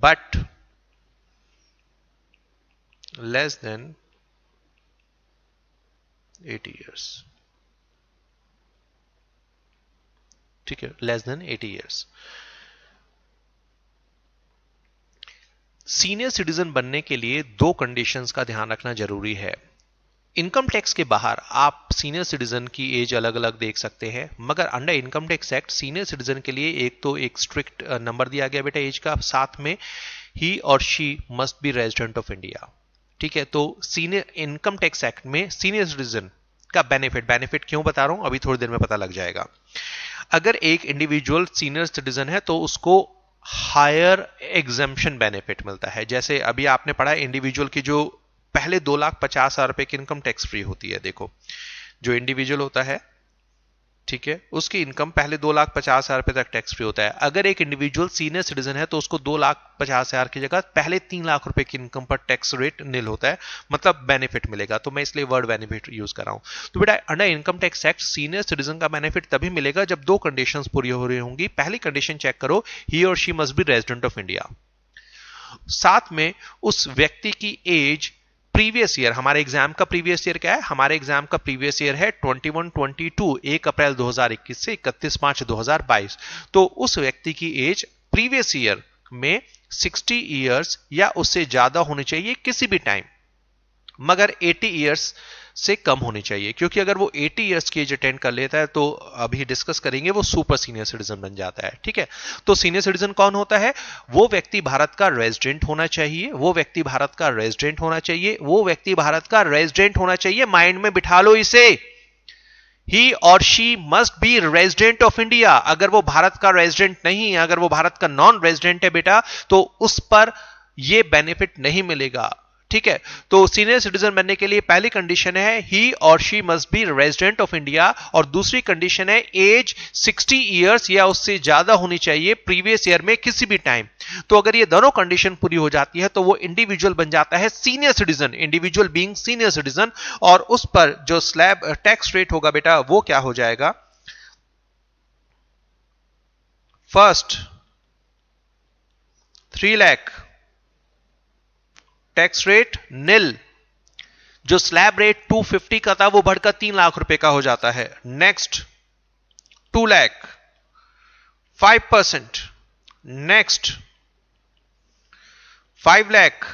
But less than 80 years. ठीक है, less than 80 years. Senior citizen बनने के लिए दो कंडीशंस का ध्यान रखना जरूरी है. इनकम टैक्स के बाहर आप सीनियर सिटीजन की एज अलग अलग देख सकते हैं, मगर under income tax act senior citizen के लिए एक तो एक स्ट्रिक्ट नंबर दिया गया बेटा एज का, साथ में ही और she must be resident of India. ठीक है, तो सीनियर इनकम टैक्स एक्ट में सीनियर सिटीजन का बेनिफिट क्यों बता रहा हूं अभी थोड़ी देर में पता लग जाएगा. अगर एक इंडिविजुअल सीनियर सिटीजन है तो उसको हायर एग्जेम्पशन बेनिफिट मिलता है. जैसे अभी आपने पढ़ा इंडिविजुअल की जो पहले 2,50,000 रुपए की इनकम टैक्स फ्री होती है. देखो जो इंडिविजुअल होता है, ठीक है, उसकी इनकम पहले 2,50,000 रुपए तक टैक्स फ्री होता है. अगर एक इंडिविजुअल सीनियर सिटीजन है तो उसको 2,50,000 की जगह पहले 3 लाख रुपए की इनकम पर टैक्स रेट निल होता है, मतलब बेनिफिट मिलेगा. तो मैं इसलिए वर्ड बेनिफिट यूज कर रहा हूं. तो बेटा under income tax act senior citizen का बेनिफिट तभी मिलेगा जब दो कंडीशंस पूरी हो रही होंगी. पहली कंडीशन चेक करो, ही और she must be resident of India. साथ में उस व्यक्ति की एज प्रीवियस ईयर, हमारे एग्जाम का प्रीवियस ईयर क्या है, हमारे एग्जाम का प्रीवियस ईयर है 21-22, 1 अप्रैल 2021 से 31 मार्च 2022. तो उस व्यक्ति की एज प्रीवियस ईयर में 60 इयर्स या उससे ज्यादा होनी चाहिए किसी भी टाइम, मगर 80 इयर्स से कम होनी चाहिए, क्योंकि अगर वो 80 इयर्स की एज अटेंड कर लेता है तो अभी डिस्कस करेंगे वो सुपर सीनियर सिटीजन बन जाता है. ठीक है, तो सीनियर सिटीजन कौन होता है, वो व्यक्ति भारत का रेजिडेंट होना चाहिए, वो व्यक्ति भारत का रेजिडेंट होना चाहिए, वो व्यक्ति भारत का रेजिडेंट होना चाहिए. माइंड में बिठा लो इसे, ही और she must be resident of India. अगर वो भारत का रेजिडेंट नहीं है, अगर वो भारत का नॉन रेजिडेंट है बेटा, तो उस पर ये बेनिफिट नहीं मिलेगा. ठीक है, तो सीनियर सिटीजन बनने के लिए पहली कंडीशन है ही और she must be resident of India, और दूसरी कंडीशन है एज 60 इयर्स या उससे ज्यादा होनी चाहिए प्रीवियस ईयर में किसी भी टाइम. तो अगर ये दोनों कंडीशन पूरी हो जाती है तो वो इंडिविजुअल बन जाता है senior citizen, individual being senior citizen. और उस पर जो स्लैब टैक्स रेट होगा बेटा वो क्या हो जाएगा, फर्स्ट 3 लाख टैक्स रेट निल, जो स्लैब रेट 250 का था वो बढ़कर 3 लाख रुपए का हो जाता है. Next 2 lakh 5%, next 5 lakh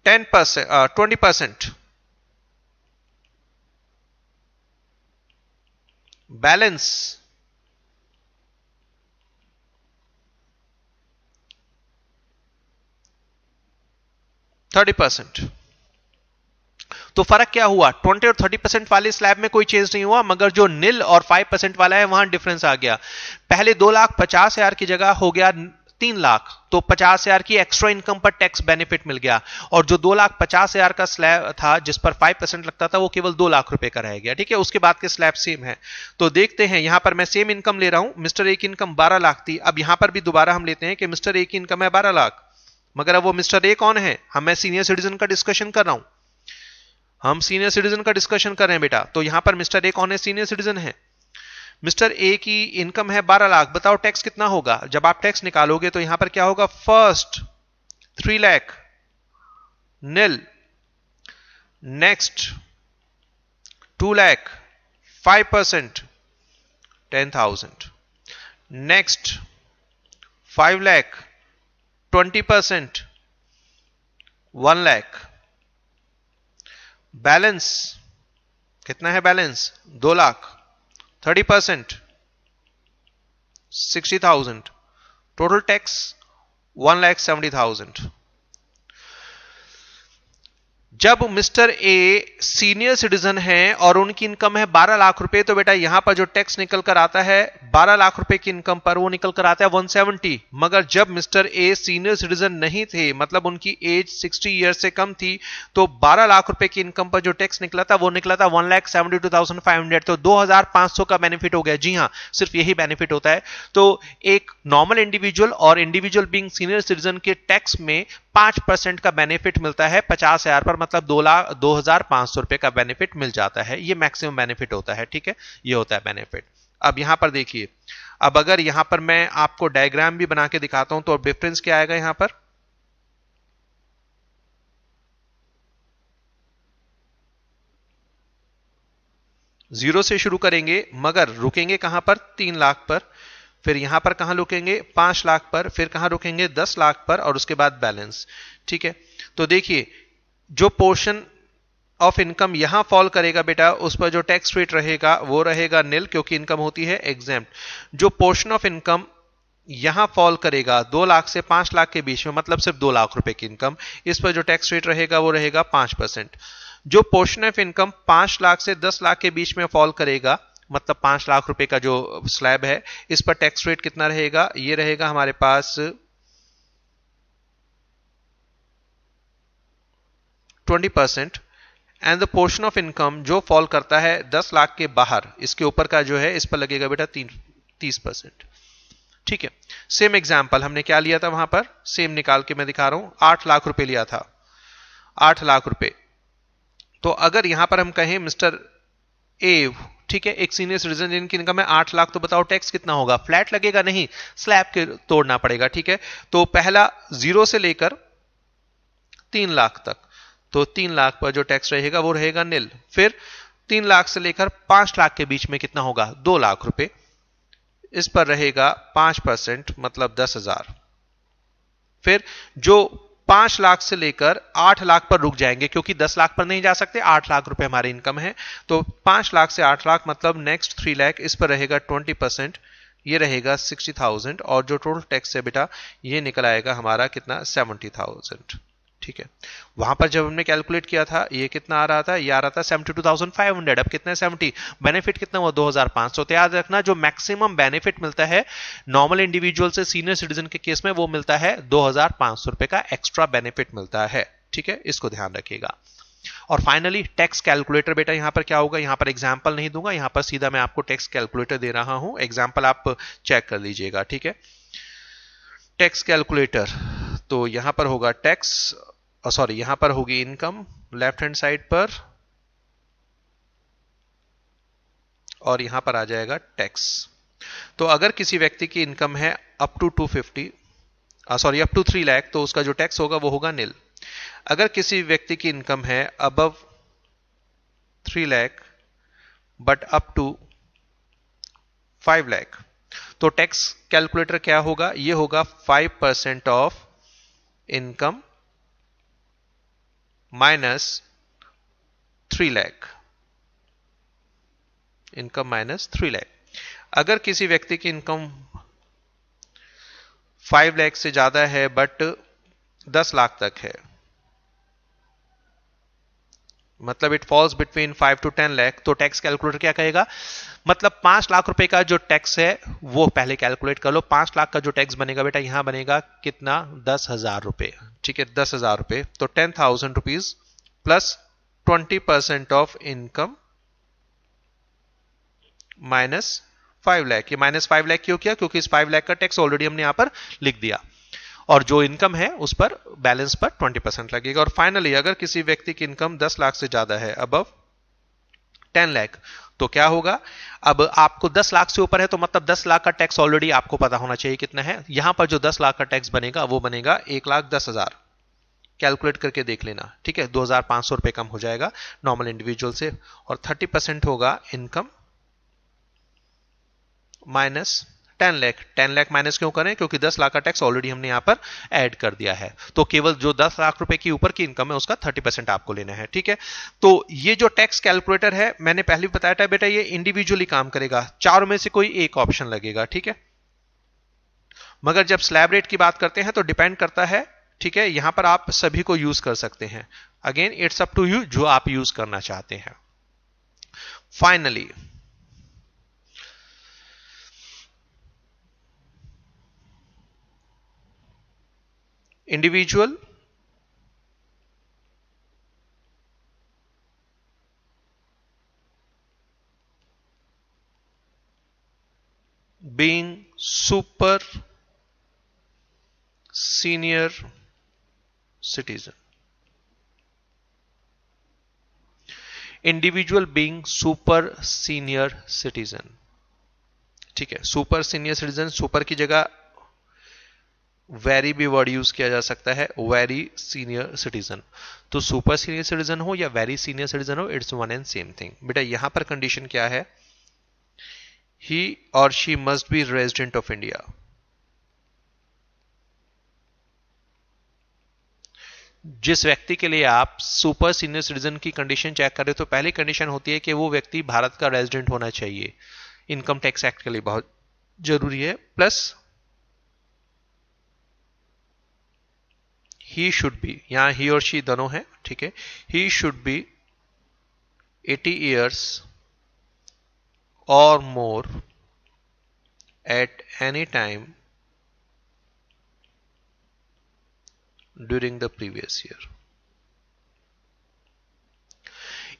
10%, 20%, balance 30%. तो फर्क क्या हुआ, 20 और 30% वाले स्लैब में कोई चेंज नहीं हुआ, मगर जो निल और 5% वाला है वहां डिफरेंस आ गया. पहले 2,50,000 की जगह हो गया 3 लाख, तो 50,000 की एक्स्ट्रा इनकम पर टैक्स बेनिफिट मिल गया. और जो 2,50,000 का स्लैब था जिस पर 5% लगता था वो केवल 2 लाख रुपए का रह गया. ठीक है, उसके बाद के स्लैब सेम है. तो देखते हैं, यहां पर मैं सेम इनकम ले रहा हूं, मिस्टर ए की इनकम 12 लाख थी. अब यहां पर भी दोबारा हम लेते हैं कि मिस्टर ए की इनकम है 12 लाख, मगर अब वो मिस्टर ए कौन है, मैं सीनियर सिटीजन का डिस्कशन कर रहा हूं, हम सीनियर सिटीजन का डिस्कशन कर रहे हैं बेटा. तो यहां पर मिस्टर ए कौन है, सीनियर सिटीजन है. मिस्टर ए की इनकम है 12 लाख, बताओ टैक्स कितना होगा. जब आप टैक्स निकालोगे तो यहां पर क्या होगा, first 3 lakh nil, next 2 lakh 5% 10,000, next 5 lakh 20% 1 lakh, balance कितना है, बैलेंस 2 लाख, 30% 60,000, टोटल टैक्स 1,70,000. जब मिस्टर ए सीनियर सिटीजन है और उनकी इनकम है 12 लाख रुपए, तो बेटा यहां पर जो टैक्स निकल कर आता है 12 लाख रुपए की इनकम पर वो निकल कर आता है 170। मगर जब मिस्टर ए सीनियर सिटीजन नहीं थे, मतलब उनकी एज 60 ईयर से कम थी, तो 12 लाख रुपए की इनकम पर जो टैक्स निकला था वो निकला था 1,72,500। तो 2,500 का बेनिफिट हो गया। जी हां, सिर्फ यही बेनिफिट होता है। तो एक नॉर्मल इंडिविजुअल और इंडिविजुअल बीइंग सीनियर सिटीजन के टैक्स में 5% का बेनिफिट मिलता है 50,000 पर, मतलब 2,500 रुपए का बेनिफिट मिल जाता है। ये मैक्सिमम बेनिफिट होता है। ठीक है, ये होता है बेनिफिट। अब यहां पर देखिए, अब अगर यहां पर मैं आपको डायग्राम भी बना के दिखाता हूं तो डिफरेंस क्या आएगा यहां पर। जीरो से शुरू करेंगे, मगर रुकेंगे कहां पर, 3 लाख पर। फिर यहां पर कहां रुकेंगे, 5 लाख पर। फिर कहां रुकेंगे, 10 लाख पर। और उसके बाद बैलेंस। ठीक है, तो देखिए जो पोर्शन ऑफ इनकम यहां फॉल करेगा बेटा, उस पर जो टैक्स रेट रहेगा वो रहेगा निल, क्योंकि इनकम होती है एग्जेम्प्ट। जो पोर्शन ऑफ इनकम यहां फॉल करेगा 2 लाख से 5 लाख के बीच में, मतलब सिर्फ 2 लाख रुपए की इनकम, इस पर जो टैक्स रेट रहेगा वो रहेगा 5%। जो पोर्शन ऑफ इनकम 5 लाख से 10 लाख के बीच में फॉल करेगा, मतलब 5 लाख रुपए का जो स्लैब है, इस पर टैक्स रेट कितना रहेगा, ये रहेगा हमारे पास 20%। And the portion of income जो फॉल करता है 10 लाख के बाहर, इसके ऊपर का जो है, इस पर लगेगा बेटा 30%। ठीक है, सेम एग्जांपल हमने क्या लिया था वहां पर, सेम निकाल के मैं दिखा रहा हूं। 8 लाख रुपए लिया था, 8 लाख रुपए। तो अगर यहां पर हम कहें मिस्टर ए, ठीक है, एक सीनियर सिटीजन जिनकी इनकम है 8 लाख, तो बताओ टैक्स कितना होगा। फ्लैट लगेगा, नहीं, स्लैब के तोड़ना पड़ेगा। ठीक है, तो पहला 0 से लेकर 3 लाख तक, तो 3 लाख पर जो टैक्स रहेगा वो रहेगा निल। फिर 3 लाख से लेकर 5 लाख के बीच में कितना होगा, 2 लाख रुपए, इस पर रहेगा 5%, मतलब 10,000। फिर जो 5 लाख से लेकर 8 लाख पर रुक जाएंगे, क्योंकि 10 लाख पर नहीं जा सकते, 8 लाख रुपए हमारी इनकम है, तो 5 लाख से 8 लाख मतलब नेक्स्ट 3 लाख, इस पर रहेगा 20%, ये रहेगा 60,000। और जो टोटल टैक्स है बेटा ये निकल आएगा हमारा कितना, 70,000। ठीक है, वहां पर जब हमने कैलकुलेट किया था ये कितना आ रहा था, ये आ रहा था 72,500। अब कितना है, 70, बेनिफिट कितना हुआ, 2,500। तो याद रखना जो मैक्सिमम बेनिफिट मिलता है नॉर्मल इंडिविजुअल से सीनियर सिटीजन के केस में, वो मिलता है 2,500 रुपए का एक्स्ट्रा बेनिफिट मिलता है। ठीक है, इसको ध्यान रखिएगा। और फाइनली टैक्स कैलकुलेटर बेटा यहां पर क्या होगा, यहां पर एग्जांपल नहीं दूंगा, यहां पर सीधा मैं आपको टैक्स कैलकुलेटर दे रहा हूं, एग्जांपल आप चेक कर लीजिएगा। ठीक है, टैक्स कैलकुलेटर, तो यहां पर होगा टैक्स, सॉरी यहां पर होगी इनकम लेफ्ट हैंड साइड पर, और यहां पर आ जाएगा टैक्स। तो अगर किसी व्यक्ति की इनकम है अप टू 3 लाख, तो उसका जो टैक्स होगा वो होगा निल। अगर किसी व्यक्ति की इनकम है above 3 lakh but up to 5 lakh, तो टैक्स कैलकुलेटर क्या होगा, ये होगा 5% of income minus 3 lakh, income minus 3 lakh. अगर किसी व्यक्ति की इनकम 5 लाख से ज्यादा है बट 10 लाख तक है, मतलब it falls between 5 to 10 lakh, तो टैक्स कैलकुलेटर क्या कहेगा, मतलब 5 लाख रुपए का जो टैक्स है वो पहले कैलकुलेट कर लो। 5 लाख का जो टैक्स बनेगा बेटा यहां बनेगा कितना, 10,000 रुपए। ठीक है, 10,000 रुपए, तो 10,000 rupees plus 20% of income minus 5 lakh. ये माइनस 5 लाख क्यों किया, क्योंकि इस 5 लाख का टैक्स ऑलरेडी हमने यहां पर लिख दिया, और जो इनकम है उस पर बैलेंस पर 20% लगेगा। और फाइनली अगर किसी व्यक्ति की इनकम 10 लाख से ज्यादा है, अबव 10 लाख, तो क्या होगा, अब आपको 10 लाख से ऊपर है तो मतलब 10 लाख का टैक्स ऑलरेडी आपको पता होना चाहिए कितना है। यहां पर जो 10 लाख का टैक्स बनेगा वो बनेगा 1,10,000। कैलकुलेट करके देख लेना। ठीक है, 2,500 रुपए कम हो जाएगा नॉर्मल इंडिविजुअल से, और 30% होगा income minus 10 lakh. 10 lakh minus क्यों करें, क्योंकि 10 लाख का टैक्स ऑलरेडी हमने यहां पर ऐड कर दिया है, तो केवल जो 10 लाख रुपए की ऊपर की इनकम है उसका 30% आपको लेना है। ठीक है, तो ये जो टैक्स कैलकुलेटर है मैंने पहले बताया था बेटा, ये इंडिविजुअली काम करेगा, चारों में से कोई एक ऑप्शन लगेगा। ठीक है, मगर जब स्लैब रेट की बात करते हैं तो डिपेंड करता है ठीक है, यहां पर आप सभी को यूज कर सकते हैं। Again it's up to you जो आप यूज करना चाहते हैं। Finally individual being super senior citizen, individual being super senior citizen. ठीक है, सुपर सीनियर सिटीजन, सुपर की जगह वेरी भी वर्ड यूज किया जा सकता है, वेरी सीनियर सिटीजन। तो सुपर सीनियर सिटीजन हो या वेरी सीनियर सिटीजन हो, it's one and same thing. बेटा यहां पर कंडीशन क्या है, he or she must be resident of India। जिस व्यक्ति के लिए आप सुपर सीनियर सिटीजन की कंडीशन चेक कर रहे हो तो पहली कंडीशन होती है कि वो व्यक्ति भारत का रेजिडेंट होना चाहिए, इनकम टैक्स एक्ट के लिए बहुत जरूरी है। प्लस ही शुड बी, यहां ही और शी दोनों है, ठीक है, he should be 80 years or more at any time during the previous year।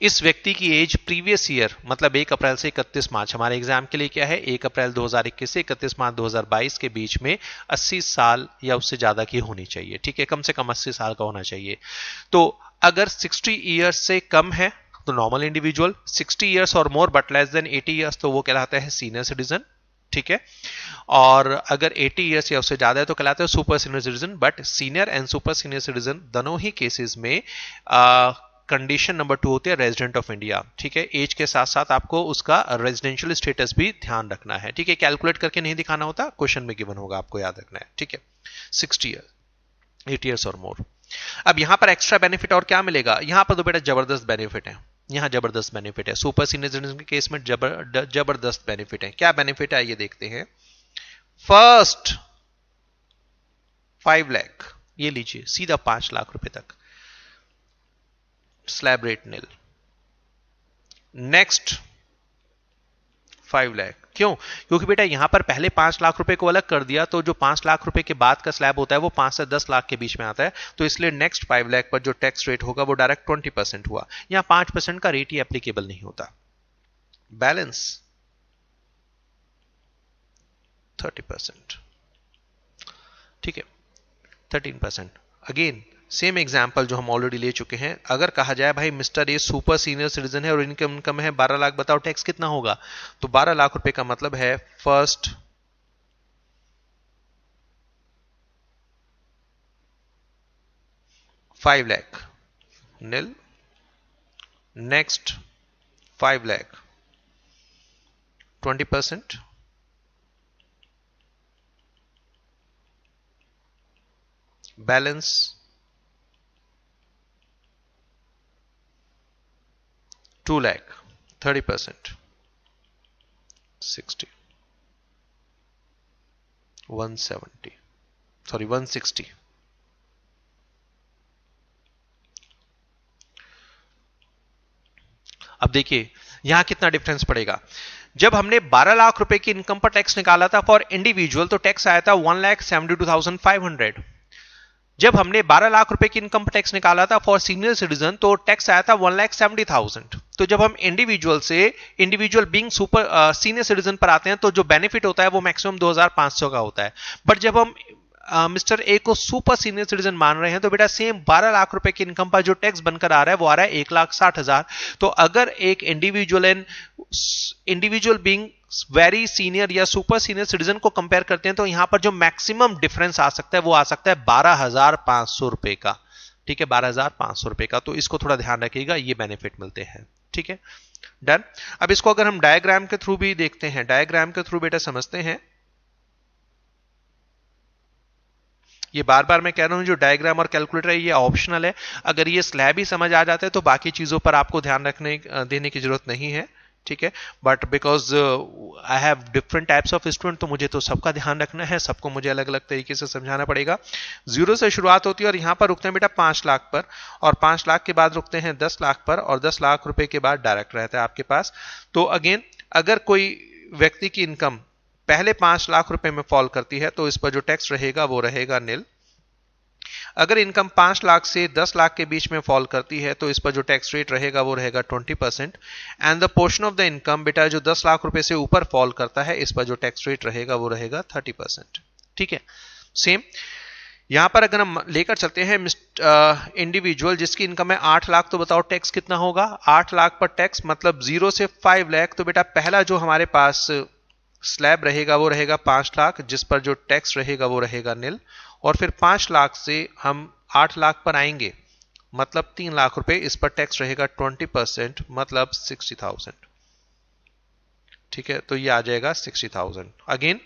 इस व्यक्ति की एज प्रीवियस ईयर मतलब 1 अप्रैल से 31 मार्च, हमारे एग्जाम के लिए क्या है, 1 अप्रैल 2021 से 31 मार्च 2022 के बीच में 80 साल या उससे ज्यादा की होनी चाहिए। ठीक है, कम से कम 80 साल का होना चाहिए। तो अगर 60 ईयर्स से कम है तो नॉर्मल इंडिविजुअल, 60 ईयर्स और more but less than 80 years तो वो कहलाता है सीनियर सिटीजन। ठीक है, और अगर 80 ईयर्स या उससे ज्यादा है तो कहलाता है super senior citizen. But senior and super senior citizen दोनों ही केसेस में कंडीशन नंबर 2 होती है रेजिडेंट ऑफ इंडिया। ठीक है, एज के साथ साथ आपको उसका रेजिडेंशियल स्टेटस भी ध्यान रखना है। ठीक है, कैलकुलेट करके नहीं दिखाना होता, क्वेश्चन में गिवन होगा, आपको याद रखना है। ठीक है, 60 ईयर, 80 ईयर्स और मोर। अब यहां पर एक्स्ट्रा बेनिफिट और क्या मिलेगा, यहां पर तो बेटा जबरदस्त बेनिफिट है, यहां जबरदस्त बेनिफिट है। सुपर सीनियर सिटीजन के केस में जबरदस्त बेनिफिट है। क्या बेनिफिट है ये देखते हैं। फर्स्ट 5 लाख, ये लीजिए सीधा 5 लाख रुपए तक, स्लैब रेट नील। नेक्स्ट 5 लाख, क्यों, क्योंकि बेटा यहां पर पहले 5 लाख रुपए को अलग कर दिया, तो जो 5 लाख रुपए के बाद का स्लैब होता है वो 5 से 10 लाख के बीच में आता है, तो इसलिए नेक्स्ट 5 लाख पर जो टैक्स रेट होगा वो डायरेक्ट 20% हुआ। यहां 5% का रेट ही एप्लीकेबल नहीं होता। बैलेंस 30%, ठीक है, 13%। अगेन सेम एग्जाम्पल जो हम ऑलरेडी ले चुके हैं। अगर कहा जाए भाई mister A super senior citizen है और इनकम है 12 लाख, बताओ टैक्स कितना होगा, तो 12 लाख रुपए का मतलब है first 5 lakh nil, next 5 lakh 20%, balance 2 lakh 30%, 60, 170, sorry 160। अब देखिए यहां कितना डिफरेंस पड़ेगा। जब हमने 12 लाख रुपए की इनकम पर टैक्स निकाला था फॉर इंडिविजुअल तो टैक्स आया था 1,72,500। जब हमने 12 लाख रुपए की इनकम टैक्स निकाला था फॉर सीनियर सिटीजन तो टैक्स आया था 1,70,000। तो जब हम इंडिविजुअल से individual being super senior citizen पर आते हैं तो जो बेनिफिट होता है वो मैक्सिमम 2,500 का होता है। बट जब हम मिस्टर ए को सुपर सीनियर सिटीजन मान रहे हैं तो बेटा सेम 12 लाख रुपए की इनकम पर जो टैक्स बनकर आ रहा है वो आ रहा है 1,60,000। तो अगर एक इंडिविजुअल बीइंग वेरी सीनियर या सुपर सीनियर सिटीजन को कंपेयर करते हैं तो यहां पर जो मैक्सिमम डिफरेंस आ सकता है वो आ सकता है 12,500 रुपए का। ठीक है, 12,500 रुपए का। तो इसको थोड़ा ध्यान रखिएगा, ये बेनिफिट मिलते हैं। ठीक है, डन। अब इसको अगर हम डायग्राम के थ्रू भी देखते हैं, डायग्राम के थ्रू बेटा समझते हैं। ये बार बार मैं कह रहा हूं जो डायग्राम और कैलकुलेटर है ये ऑप्शनल है। अगर ये स्लैब ही समझ आ जाता है तो बाकी चीजों पर आपको ध्यान रखने देने की जरूरत नहीं है। ठीक है। But because I have different types of student, तो मुझे तो सबका ध्यान रखना है, सबको मुझे अलग अलग तरीके से समझाना पड़ेगा। 0 से शुरुआत होती है और यहाँ पर रुकते हैं बेटा 5 लाख पर, और 5 लाख के बाद रुकते हैं 10 लाख पर, और 10 लाख रुपए के बाद डायरेक्ट रहता है आपके पास। तो अगेन अगर कोई व्यक्ति की इनकम पहले 5 लाख रुपए में फॉल करती है तो इस पर जो टैक्स रहेगा वो रहेगा नील। अगर इनकम 5 लाख से 10 लाख के बीच में फॉल करती है तो इस पर जो टैक्स रेट रहेगा वो रहेगा 20%। And the portion of the income बेटा जो 10 लाख रुपए से ऊपर फॉल करता है इस पर जो टैक्स रेट रहेगा वो रहेगा 30%। ठीक है। सेम यहां पर अगर हम लेकर चलते हैं इंडिविजुअल जिसकी इनकम है 8 लाख, तो बताओ टैक्स कितना होगा? 8 लाख पर टैक्स मतलब 0 से 5 लाख, तो बेटा पहला जो हमारे पास स्लैब रहेगा वो रहेगा 5 लाख, जिस पर जो टैक्स रहेगा वो रहेगा नील। और फिर 5 लाख से हम 8 लाख पर आएंगे मतलब 3 लाख रुपए, इस पर टैक्स रहेगा 20% मतलब 60,000। ठीक है, तो ये आ जाएगा 60,000। अगेन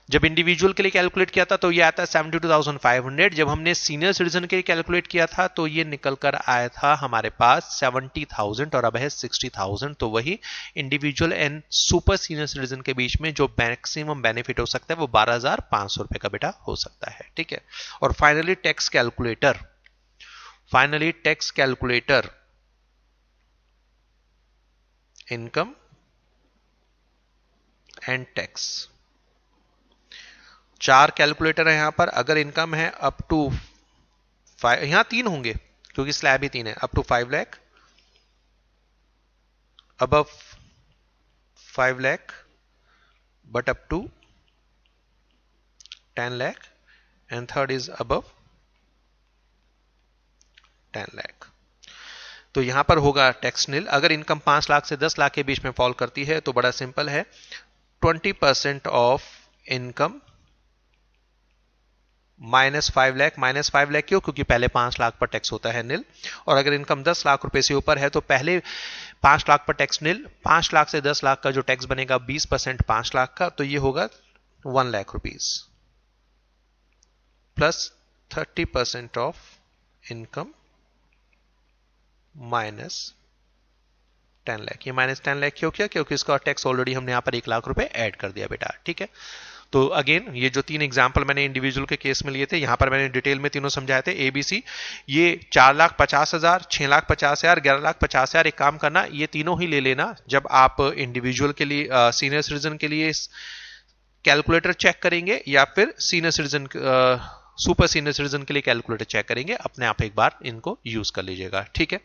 जब इंडिविजुअल के लिए कैलकुलेट किया था तो ये आता है 72,500। जब हमने सीनियर सिटीजन के लिए कैलकुलेट किया था तो ये निकल कर आया था हमारे पास 70,000 और अब है 60,000। तो वही individual and super senior citizen के बीच में जो मैक्सिमम बेनिफिट हो सकता है वो 12,500 रुपए का बेटा हो सकता है। ठीक है। और finally tax calculator income and tax, 4 calculator है यहां पर। अगर इनकम है अप टू 5, यहां 3 होंगे क्योंकि स्लैब ही 3 है, up to 5 lakh, above 5 lakh, but up to 10 lakh, and third is above 10 lakh. तो यहां पर होगा टैक्स नील। अगर इनकम 5 लाख से 10 लाख के बीच में फॉल करती है तो बड़ा सिंपल है, 20% ऑफ इनकम -5 लाख। -5 लाख क्यों? क्योंकि पहले 5 लाख पर टैक्स होता है नील। और अगर इनकम 10 लाख रुपए से ऊपर है तो पहले 5 लाख पर टैक्स नील, 5 लाख से 10 लाख का जो टैक्स बनेगा 20% 5 लाख का, तो ये होगा 1 lakh rupees plus 30% of income -10 lakh. ये -10 लाख क्यों किया? क्योंकि इसका टैक्स ऑलरेडी हमने यहां पर 1 लाख रुपए ऐड कर दिया बेटा। ठीक है। तो अगेन ये जो 3 एग्जांपल मैंने इंडिविजुअल के केस में लिए थे, यहां पर मैंने डिटेल में तीनों समझाए थे ABC। ये 4,50,000, 6,50,000, 11,50,000। एक काम करना, ये तीनों ही ले लेना जब आप इंडिविजुअल के लिए सीनियर सिटीजन के लिए कैलकुलेटर चेक करेंगे या फिर senior citizen super senior citizen के लिए कैलकुलेटर चेक करेंगे। अपने आप एक बार इनको यूज कर लीजिएगा। ठीक है।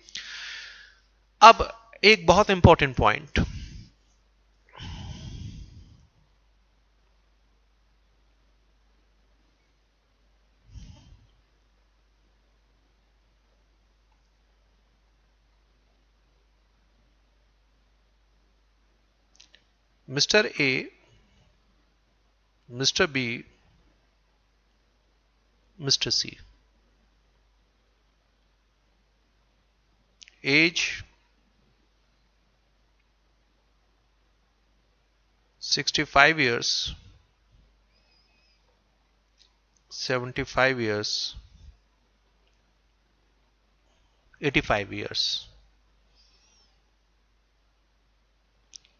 अब एक बहुत important point, mister A, mister B, mister C, age 65 years, 75 years, 85 years.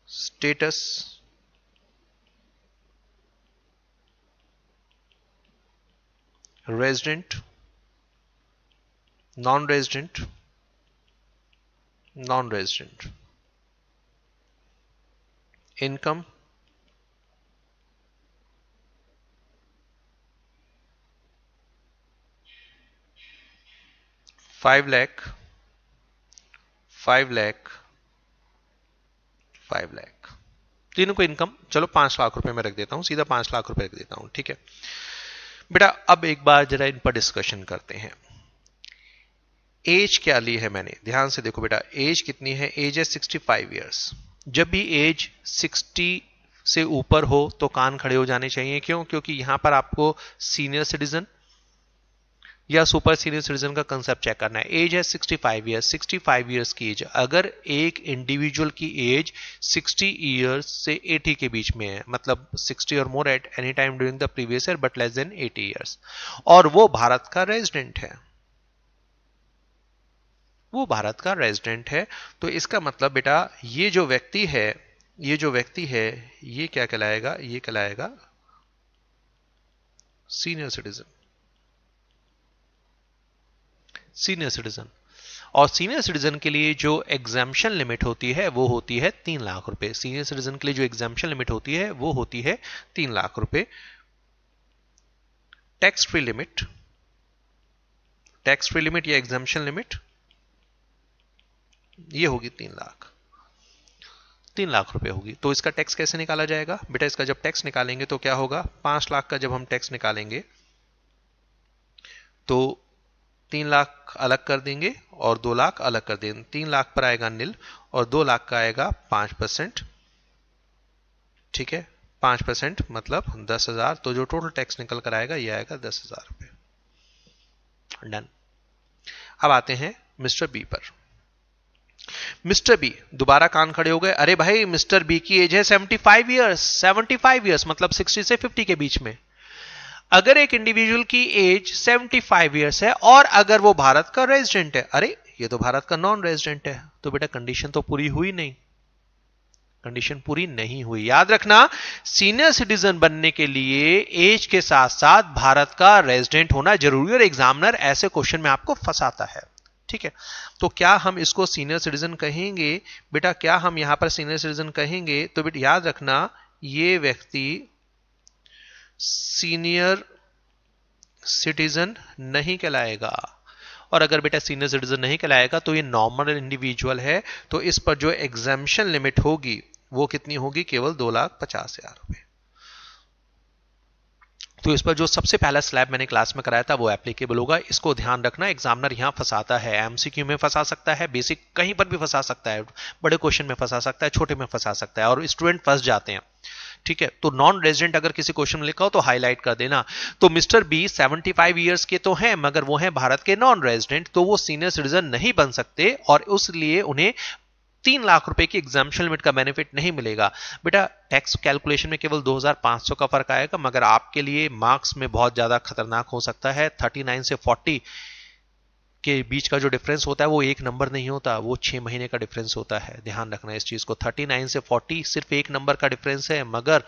Status resident, non-resident, non-resident. Income 5 lakh, 5 lakh, 5 lakh. तीनों को इनकम चलो 5 लाख रुपए में रख देता हूं, सीधा 5 लाख रुपए रख देता हूं। ठीक है बेटा। अब एक बार जरा इन पर डिस्कशन करते हैं। एज क्या ली है मैंने, ध्यान से देखो बेटा। एज कितनी है? एज है 65 इयर्स। जब भी एज 60 से ऊपर हो तो कान खड़े हो जाने चाहिए। क्यों? क्योंकि यहां पर आपको सीनियर सिटीजन या सुपर सीनियर सिटीजन का कंसेप्ट चेक करना है। एज है 65 ईयर्स, 65 ईयर्स की एज। अगर एक इंडिविजुअल की एज 60 ईयर्स से 80 के बीच में है, मतलब 60 और more at any time during the previous year but less than 80 years, और वो भारत का रेजिडेंट है, वो भारत का रेजिडेंट है। तो इसका मतलब बेटा ये जो व्यक्ति है, ये क्या कहलाएगा, ये कहलाएगा सीनियर सिटीजन। सीनियर सिटीजन, और सीनियर सिटीजन के लिए जो एग्जाम्पशन लिमिट होती है वो होती है 3 लाख रुपए। सीनियर सिटीजन के लिए जो एग्जाम्पशन लिमिट होती है वो होती है 3 लाख रुपए। टैक्स फ्री लिमिट, या एग्जाम्पशन लिमिट ये होगी 3 लाख रुपए होगी। तो इसका टैक्स कैसे निकाला जाएगा बेटा? इसका जब टैक्स निकालेंगे तो क्या होगा, 5 लाख का जब हम टैक्स निकालेंगे तो 3 लाख अलग कर देंगे और 2 लाख अलग कर देंगे। 3 लाख पर आएगा नील और 2 लाख का आएगा 5%। ठीक है, 5% मतलब 10,000। तो जो टोटल टैक्स निकल कर आएगा ये आएगा 10,000 रुपए। डन। अब आते हैं मिस्टर बी पर। मिस्टर बी, दोबारा कान खड़े हो गए, अरे भाई मिस्टर बी की एज है 75 इयर्स। 75 इयर्स मतलब 60 से 50 के बीच में। अगर एक इंडिविजुअल की एज 75 इयर्स है और अगर वो भारत का रेजिडेंट है, अरे ये तो भारत का नॉन रेजिडेंट है, तो बेटा कंडीशन तो पूरी हुई नहीं, कंडीशन पूरी नहीं हुई। याद रखना, सीनियर सिटीजन बनने के लिए एज के साथ साथ भारत का रेजिडेंट होना जरूरी है और एग्जामिनर ऐसे क्वेश्चन में आपको फंसाता है। ठीक है, तो क्या हम इसको सीनियर सिटीजन कहेंगे बेटा? क्या हम यहां पर सीनियर सिटीजन कहेंगे? तो बेटा याद रखना, ये व्यक्ति सीनियर सिटीजन नहीं कहलाएगा। और अगर बेटा सीनियर सिटीजन नहीं कहलाएगा तो ये नॉर्मल इंडिविजुअल है। तो इस पर जो एग्जाम्पशन लिमिट होगी वो कितनी होगी? केवल 2,50,000 रुपए। तो इस पर जो सबसे पहला स्लैब मैंने क्लास में कराया था वो एप्लीकेबल होगा। इसको ध्यान रखना, एग्जामिनर यहां फंसाता है, एमसीक्यू में फंसा सकता है, बेसिक कहीं पर भी फंसा सकता है, बड़े क्वेश्चन में फंसा सकता है, छोटे में फंसा सकता है, और स्टूडेंट फंस जाते हैं। ठीक है, तो नॉन रेजिडेंट अगर किसी क्वेश्चन में लिखा हो तो हाईलाइट कर देना। तो मिस्टर बी 75 इयर्स के तो हैं मगर वो हैं भारत के नॉन रेजिडेंट, तो वो सीनियर सिटीजन नहीं बन सकते और उसलिए उन्हें 3 लाख रुपए की एग्जाम्पशन लिमिट का बेनिफिट नहीं मिलेगा। बेटा टैक्स कैलकुलेशन में केवल 2,500 का फर्क आएगा, मगर आपके लिए मार्क्स में बहुत ज्यादा खतरनाक हो सकता है। 39 से 40 के बीच का जो डिफरेंस होता है वो एक नंबर नहीं होता, वो 6 महीने का डिफरेंस होता है। ध्यान रखना इस चीज को। 39 से 40 सिर्फ एक नंबर का डिफरेंस है, मगर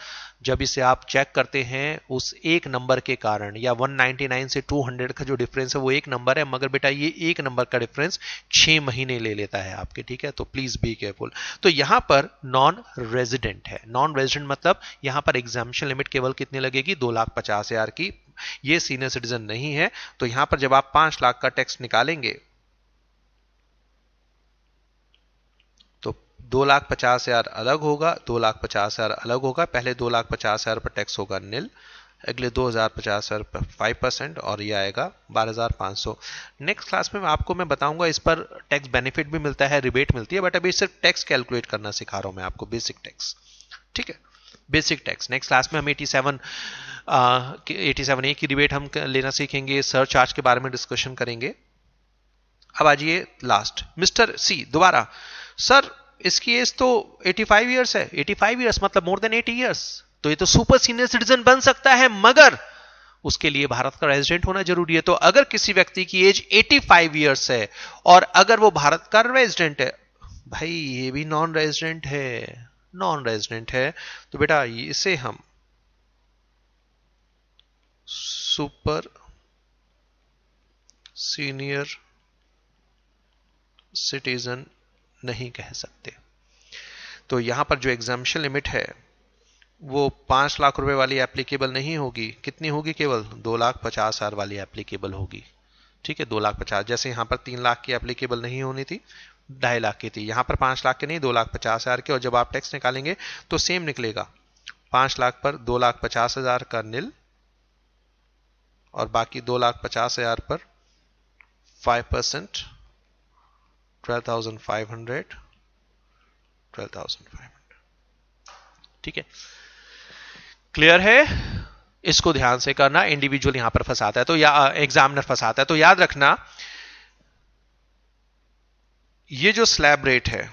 जब इसे आप चेक करते हैं उस एक नंबर के कारण, या 199 से 200 का जो डिफरेंस है वो एक नंबर है, मगर बेटा ये एक नंबर का डिफरेंस 6 महीने ले लेता है आपके। ठीक है, तो प्लीज बी केयरफुल। तो यहां पर नॉन रेजिडेंट है। नॉन रेजिडेंट मतलब यहां पर एग्जाम्पशन लिमिट केवल कितनी लगेगी? 2,50,000 की। ये सीनियर सिटीजन नहीं है। तो यहां पर जब आप 5 लाख का टैक्स निकालेंगे तो 2,50,000 अलग होगा, 2,50,000 अलग होगा। पहले 2,50,000 पर टैक्स होगा नील, अगले 2,50,000 पर 5% और ये आएगा 12,500। नेक्स्ट क्लास में आपको मैं बताऊंगा इस पर टैक्स बेनिफिट भी मिलता है, रिबेट मिलती है, बट अभी सिर्फ टैक्स कैलकुलेट करना सिखा रहा हूं मैं आपको, बेसिक टैक्स। ठीक है, बेसिक टैक्स। नेक्स्ट क्लास में हम 87A की रिबेट हम लेना सीखेंगे, सर्च चार्ज के बारे में डिस्कशन करेंगे। अब आजिए लास्ट, मिस्टर सी दोबारा। सर इसकी एज तो 85 इयर्स है। 85 इयर्स मतलब मोर देन 80 इयर्स, तो ये तो सुपर सीनियर सिटीजन बन सकता है, मगर उसके लिए भारत का रेजिडेंट होना जरूरी है। तो अगर किसी व्यक्ति की एज 85 इयर्स है और अगर वो भारत का रेजिडेंट है, भाई ये भी नॉन रेजिडेंट है, नॉन रेजिडेंट है, तो बेटा इसे हम सुपर सीनियर सिटीजन नहीं कह सकते। तो यहां पर जो एग्जाम्पशन लिमिट है वो 5 लाख रुपए वाली एप्लीकेबल नहीं होगी। कितनी होगी? केवल 2,50,000 वाली एप्लीकेबल होगी। ठीक है, 2,50,000। जैसे यहां पर 3 लाख की एप्लीकेबल नहीं होनी थी, 2.5 लाख की थी, यहां पर 5 लाख की नहीं, 2,50,000 की। और जब आप टैक्स निकालेंगे तो सेम निकलेगा, 5 लाख पर 2,50,000 का नील और बाकी 2,50,000 पर 5%, 12,500, 12,500। ठीक है, क्लियर है? इसको ध्यान से करना। इंडिविजुअल यहां पर फंसाता है तो, या एग्जामिनर फंसाता है तो याद रखना, ये जो स्लैब रेट है,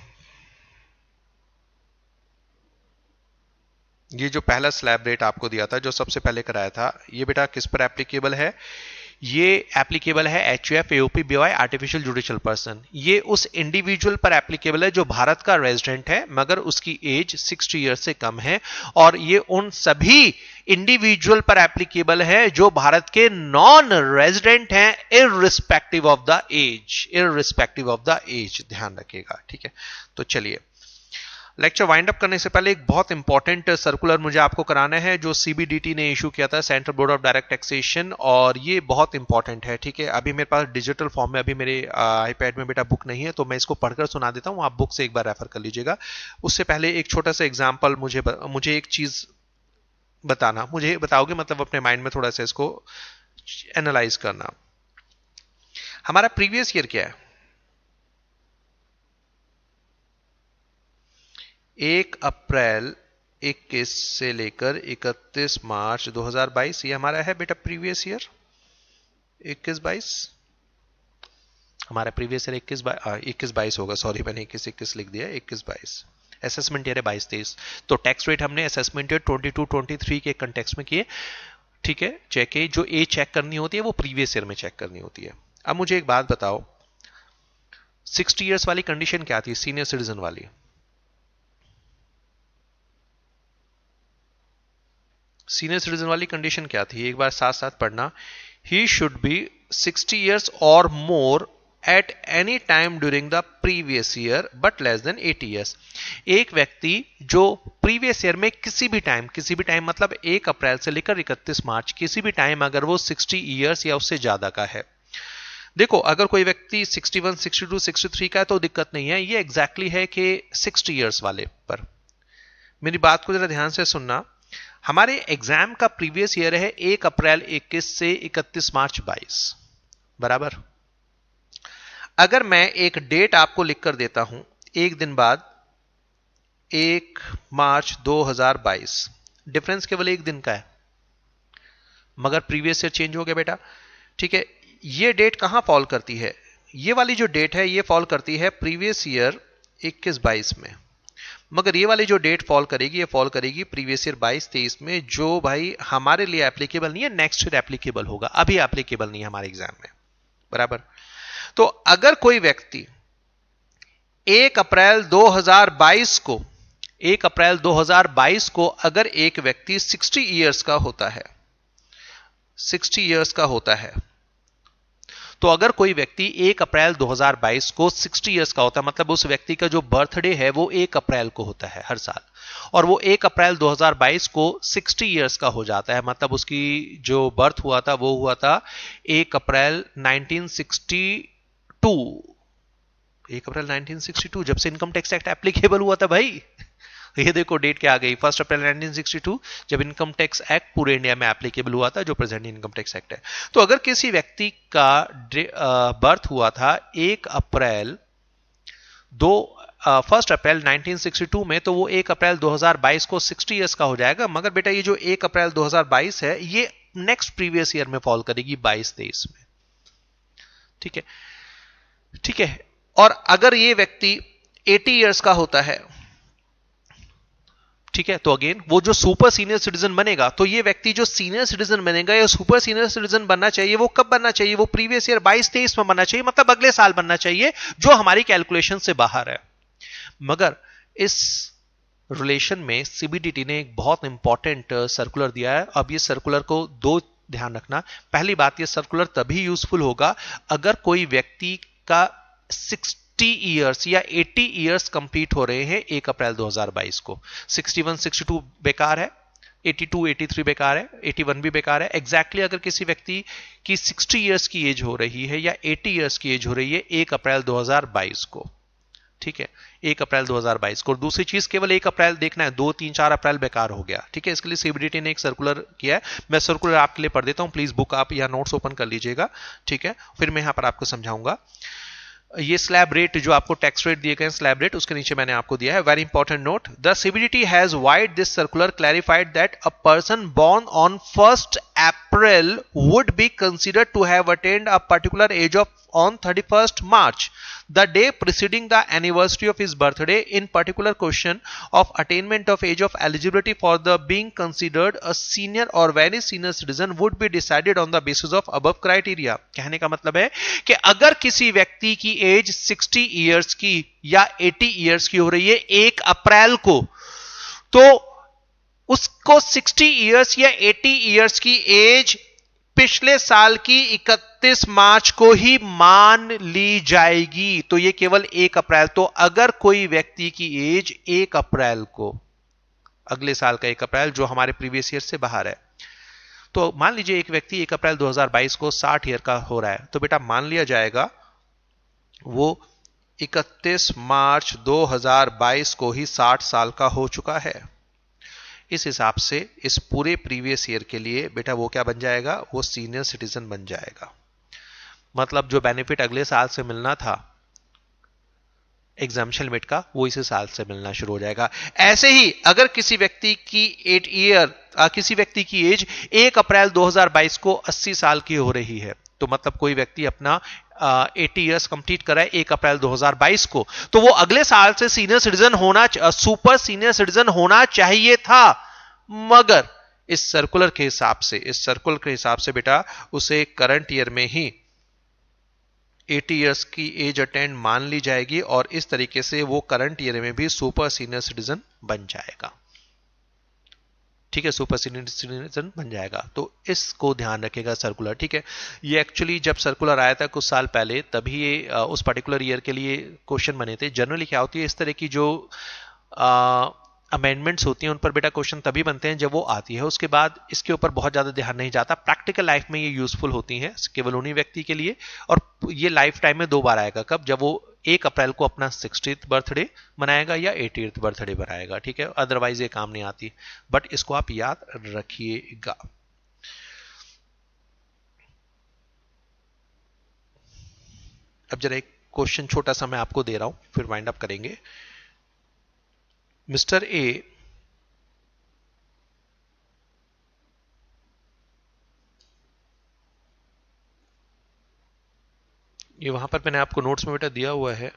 ये जो पहला स्लैब रेट आपको दिया था, जो सबसे पहले कराया था, ये बेटा किस पर एप्लीकेबल है? ये एप्लीकेबल है HUF AOP BY artificial judicial person. ये उस इंडिविजुअल पर एप्लीकेबल है जो भारत का रेजिडेंट है मगर उसकी एज 60 ईयर से कम है, और ये उन सभी इंडिविजुअल पर एप्लीकेबल है जो भारत के नॉन रेजिडेंट हैं, irrespective of the age, irrespective of the age, ध्यान रखिएगा। ठीक है, तो चलिए लेक्चर वाइंड अप करने से पहले एक बहुत इंपॉर्टेंट सर्कुलर मुझे आपको कराना है जो CBDT ने इशू किया था, central board of direct taxation, और ये बहुत इंपॉर्टेंट है। ठीक है, अभी मेरे पास डिजिटल फॉर्म में, अभी मेरे iPad में बेटा बुक नहीं है, तो मैं इसको पढ़कर सुना देता हूं, आप बुक से एक बार रेफर कर लीजिएगा। उससे पहले एक छोटा सा एग्जाम्पल, मुझे एक चीज बताना, मुझे बताओगे, मतलब अपने माइंड में थोड़ा सा इसको एनालाइज करना। हमारा प्रीवियस ईयर क्या है? 1 अप्रैल 21 से लेकर 31 मार्च 2022, ये हमारा है बेटा प्रीवियस ईयर 21-22। हमारा प्रीवियस ईयर 21-22 होगा, सॉरी मैंने 21-21 लिख दिया, 21-22। असेसमेंट ईयर है 22-23। तो टैक्स रेट हमने असेसमेंट ईयर 22-23 के कंटेक्स्ट में किए। ठीक है, चेक है, जो ए चेक करनी होती है वो प्रीवियस ईयर में चेक करनी होती है। अब मुझे एक बात बताओ, 60 ईयर्स वाली कंडीशन क्या थी सीनियर सिटीजन वाली? सीनियर सिटीजन वाली कंडीशन क्या थी, एक बार साथ साथ पढ़ना। ही शुड बी 60 ईयर्स और more at any time during the previous year but less than 80 years. एक व्यक्ति जो प्रीवियस ईयर में किसी भी टाइम मतलब 1 अप्रैल से लेकर 31 मार्च, किसी भी टाइम अगर वो 60 ईयर्स या उससे ज्यादा का है। देखो, अगर कोई व्यक्ति 61, 62, 63 का है तो दिक्कत नहीं है, ये एग्जैक्टली है कि 60 ईयर्स वाले पर। मेरी बात को जरा ध्यान से सुनना। हमारे एग्जाम का प्रीवियस ईयर है 1 अप्रैल 21 से 31 मार्च 22, बराबर। अगर मैं एक डेट आपको लिख कर देता हूं, एक दिन बाद 1 मार्च 2022, डिफरेंस केवल एक दिन का है मगर प्रीवियस ईयर चेंज हो गया बेटा। ठीक है, ये डेट कहां फॉल करती है? ये वाली जो डेट है ये फॉल करती है प्रीवियस ईयर 21-22 में, मगर ये वाली जो डेट फॉल करेगी ये फॉल करेगी प्रीवियस ईयर 22-23 में, जो भाई हमारे लिए एप्लीकेबल नहीं है, नेक्स्ट ईयर एप्लीकेबल होगा, अभी एप्लीकेबल नहीं है हमारे एग्जाम में, बराबर। तो अगर कोई व्यक्ति 1 अप्रैल 2022 को 1 अप्रैल 2022 को अगर एक व्यक्ति 60 ईयर्स का होता है, 60 ईयर्स का होता है, तो अगर कोई व्यक्ति 1 अप्रैल 2022 को 60 ईयर्स का होता है, मतलब उस व्यक्ति का जो बर्थडे है वो 1 अप्रैल को होता है हर साल, और वो 1 अप्रैल 2022 को 60 ईयर्स का हो जाता है, मतलब उसकी जो बर्थ हुआ था वो हुआ था 1 अप्रैल 1962, 1 अप्रैल 1962, जब से इनकम टैक्स एक्ट एप्लीकेबल हुआ था भाई। ये देखो डेट क्या आ गई, 1 अप्रैल 1962, जब इनकम टैक्स एक्ट पूरे इंडिया में एप्लीकेबल हुआ था, जो प्रेजेंट इनकम टैक्स एक्ट है। तो अगर किसी व्यक्ति का बर्थ हुआ था 1 अप्रैल 1962 में, तो वो 1 अप्रैल 2022 को 60 ईयर्स का हो जाएगा, मगर बेटा ये जो 1 अप्रैल 2022 है ये नेक्स्ट प्रीवियस ईयर में फॉल करेगी 22-23 में। ठीक है, ठीक है। और अगर ये व्यक्ति 80 ईयर्स का होता है, ठीक है, तो अगेन वो जो सुपर सीनियर सिटीजन बनेगा, तो ये व्यक्ति जो सीनियर सिटीजन बनेगा या सुपर सीनियर सिटीजन बनना चाहिए, वो कब बनना चाहिए? वो प्रीवियस ईयर 22-23 में बनना चाहिए, मतलब अगले साल बनना चाहिए, जो हमारी कैलकुलेशन से बाहर है। मगर इस रिलेशन में CBDT ने एक बहुत इंपॉर्टेंट सर्कुलर दिया है। अब ये सर्कुलर को दो ध्यान रखना। पहली बात, ये सर्कुलर तभी यूजफुल होगा अगर कोई व्यक्ति का 60 ईयर्स या 80 ईयर्स कंप्लीट हो रहे हैं 1 अप्रैल 2022 को। 61, 62 बेकार है, 82, 83 बेकार है, 81 भी बेकार है। एग्जैक्टली अगर किसी व्यक्ति की 60 ईयर्स की एज हो रही है या 80 ईयर्स की एज हो रही है 1 अप्रैल 2022 को, ठीक है, 1 अप्रैल 2022 को। दूसरी चीज, केवल 1 अप्रैल देखना है, 2, 3, 4 अप्रैल बेकार हो गया। ठीक है, इसके लिए CBDT ने एक सर्कुलर किया है। मैं सर्कुलर आपके लिए पढ़ देता हूं, प्लीज बुक आप या नोट्स ओपन कर लीजिएगा। ठीक है, फिर मैं यहां पर आपको समझाऊंगा। ये स्लैब रेट जो आपको टैक्स रेट दिए गए स्लैब रेट, उसके नीचे मैंने आपको दिया है very important note. The CBDT has wide this circular clarified that a person born on 1st April would be considered to have attained a particular age of on 31st March, the day preceding the anniversary of his birthday. In particular, question of attainment of age of eligibility for the being considered a senior or very senior citizen would be decided on the basis of above criteria. कहने का मतलब है कि अगर किसी व्यक्ति की as 60 years की या 80 इयर्स की हो रही है 1 अप्रैल को, तो उसको 60 इयर्स या 80 इयर्स की एज पिछले साल की 31 मार्च को ही मान ली जाएगी. तो ये केवल 1 अप्रैल. तो अगर कोई व्यक्ति की एज 1 अप्रैल को, अगले साल का 1 अप्रैल जो हमारे प्रीवियस ईयर से बाहर है, तो मान लीजिए एक व्यक्ति 1 अप्रैल 2022 को 60 ईयर का हो रहा है, तो बेटा मान लिया जाएगा वो 31 मार्च 2022 को ही 60 साल का हो चुका है. इस हिसाब से इस पूरे प्रीवियस ईयर के लिए बेटा वो क्या बन जाएगा, वो सीनियर सिटीजन बन जाएगा. मतलब जो बेनिफिट अगले साल से मिलना था एग्जाम्पशन लिमिट का, वो इसी साल से मिलना शुरू हो जाएगा. ऐसे ही अगर किसी व्यक्ति की किसी व्यक्ति की एज 1 अप्रैल 2022 को 80 साल की हो रही है, तो मतलब कोई व्यक्ति अपना 80 इयर्स कंप्लीट कर रहा है 1 अप्रैल 2022 को, तो वो अगले साल से सीनियर सिटीजन होना, सुपर सीनियर सिटीजन होना चाहिए था. मगर इस सर्कुलर के हिसाब से बेटा उसे करंट ईयर में ही 80 इयर्स की एज अटेंड मान ली जाएगी और इस तरीके से वो करंट ईयर में भी सुपर सीनियर सिटीजन बन जाएगा. ठीक है, सुपर सीनियर सिटीजन बन जाएगा. तो इसको ध्यान रखेगा सर्कुलर. ठीक है, ये एक्चुअली जब सर्कुलर आया था कुछ साल पहले, तभी ये उस पर्टिकुलर ईयर के लिए क्वेश्चन बने थे. जनरली क्या होती है, इस तरह की जो अमेंडमेंट्स होती हैं उन पर बेटा क्वेश्चन तभी बनते हैं जब वो आती है. उसके बाद इसके ऊपर बहुत ज्यादा ध्यान नहीं जाता. प्रैक्टिकल लाइफ में ये यूजफुल होती हैं केवल उन्हीं व्यक्ति के लिए, और ये लाइफ टाइम में 2 बार आएगा. कब? जब वो 1 अप्रैल को अपना 60th बर्थडे मनाएगा या 80th बर्थडे मनाएगा. ठीक है, अदरवाइज ये काम नहीं आती. बट इसको आप याद रखिएगा. अब जरा एक क्वेश्चन छोटा सा मैं आपको दे रहा हूं, फिर वाइंड अप करेंगे. मिस्टर ए ये वहां पर मैंने आपको नोट्स में बेटा दिया हुआ है.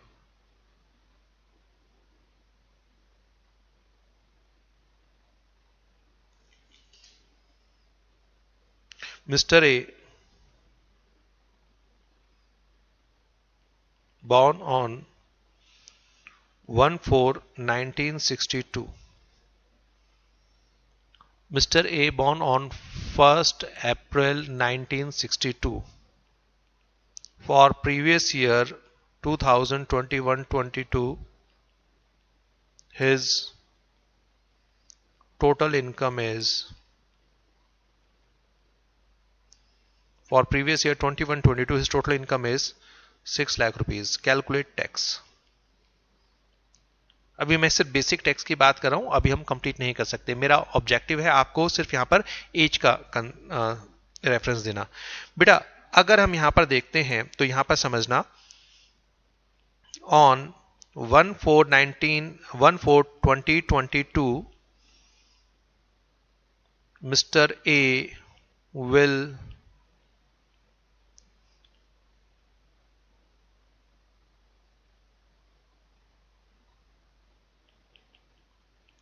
Mister A born on 1/4/1962. Mr. A born on 1st April 1962. For previous year 2021-22, his total income is, for previous year 21-22 his total income is 6 lakh rupees. Calculate tax. अभी मैं सिर्फ बेसिक टैक्स की बात कर रहा हूं, अभी हम कंप्लीट नहीं कर सकते. मेरा ऑब्जेक्टिव है आपको सिर्फ यहां पर एज का रेफरेंस देना. बेटा अगर हम यहां पर देखते हैं तो यहां पर समझना, on 1/4/2022 mister A will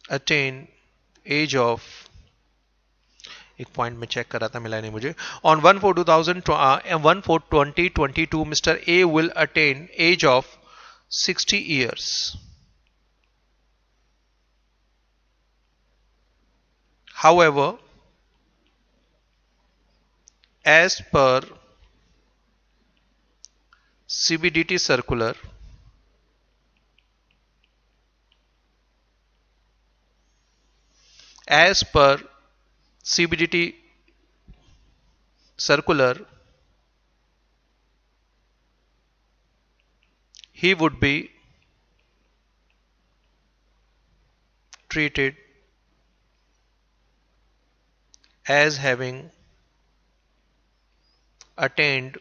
attain age of, एक पॉइंट में चेक कर रहा था मिला नहीं मुझे. On 1/4/2022 mister A will attain age of 60 years. However, as per CBDT circular, as per CBDT circular, he would be treated as having attained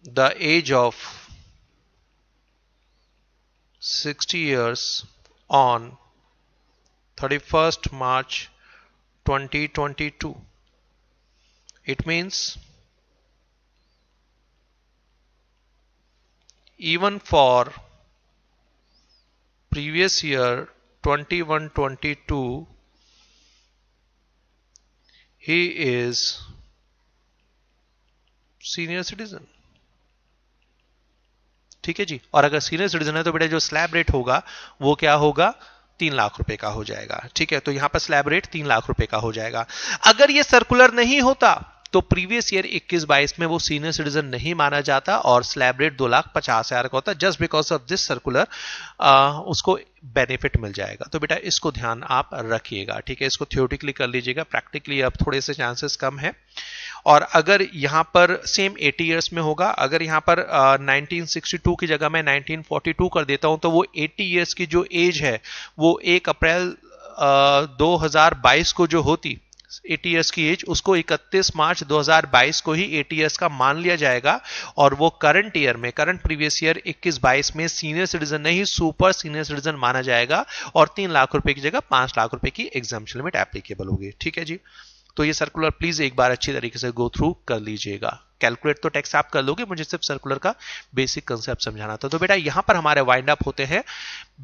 the age of 60 years on 31st March 2022. It means even for previous year 21-22 he is senior citizen. ठीक है जी। और अगर senior citizen है तो बेटा जो slab rate होगा वो क्या होगा, 3 लाख रुपए का हो जाएगा। ठीक है, तो यहां पर स्लैब रेट 3 लाख रुपए का हो जाएगा। अगर ये सर्कुलर नहीं होता तो प्रीवियस ईयर 21-22 में वो सीनियर सिटीजन नहीं माना जाता और स्लैब रेट 2,50,000 का होता। Just because of this circular उसको बेनिफिट मिल जाएगा। तो बेटा इसको ध्यान आप रखिएगा। ठीक है, इसको थियोरेटिकली कर लीजिएगा, प्रैक्टिकली अब थोड़े से चांसेस कम है। और अगर यहां पर सेम 80 इयर्स में होगा, अगर यहां पर 1962 की जगह मैं 1942 कर देता हूं तो वो 80 इयर्स की जो एज है वो 1 अप्रैल 2022 को जो होती 80 इयर्स की एज, उसको 31 मार्च 2022 को ही 80 इयर्स का मान लिया जाएगा और वो करंट ईयर में, करंट प्रीवियस ईयर 21-22 में सीनियर सिटीजन नहीं सुपर सीनियर सिटीजन माना जाएगा और 3 लाख रुपए की जगह 5 लाख रुपए की एग्जम्पशन लिमिट एप्लीकेबल होगी। ठीक है जी। तो ये सर्कुलर प्लीज एक बार अच्छी तरीके से गो थ्रू कर लीजिएगा। कैलकुलेट तो टैक्स आप कर लोगे, मुझे सिर्फ सर्कुलर का बेसिक कंसेप्ट समझाना था। तो बेटा यहां पर हमारे वाइंड अप होते हैं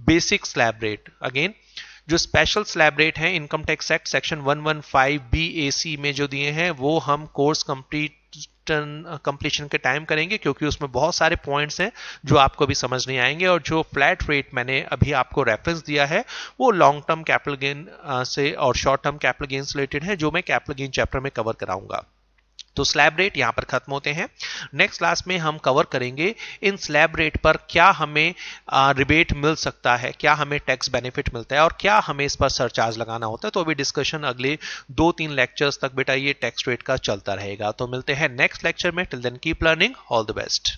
बेसिक स्लैब रेट। अगेन जो स्पेशल स्लैब रेट है income tax act section 115 BAC में जो दिए हैं वो हम कोर्स कंप्लीशन के टाइम करेंगे, क्योंकि उसमें बहुत सारे पॉइंट्स हैं जो आपको अभी समझ नहीं आएंगे। और जो फ्लैट रेट मैंने अभी आपको रेफरेंस दिया है वो लॉन्ग टर्म कैपिटल गेन से और शॉर्ट टर्म कैपिटल गेन से रिलेटेड है, जो मैं कैपिटल गेन चैप्टर में कवर कराऊंगा। तो स्लैब रेट यहां पर खत्म होते हैं। नेक्स्ट क्लास में हम कवर करेंगे इन स्लैब रेट पर क्या हमें रिबेट मिल सकता है, क्या हमें टैक्स बेनिफिट मिलता है और क्या हमें इस पर सरचार्ज लगाना होता है। तो अभी डिस्कशन अगले 2-3 लेक्चर्स तक बेटा ये टैक्स रेट का चलता रहेगा। तो मिलते हैं नेक्स्ट लेक्चर में। Till then keep learning, all the best.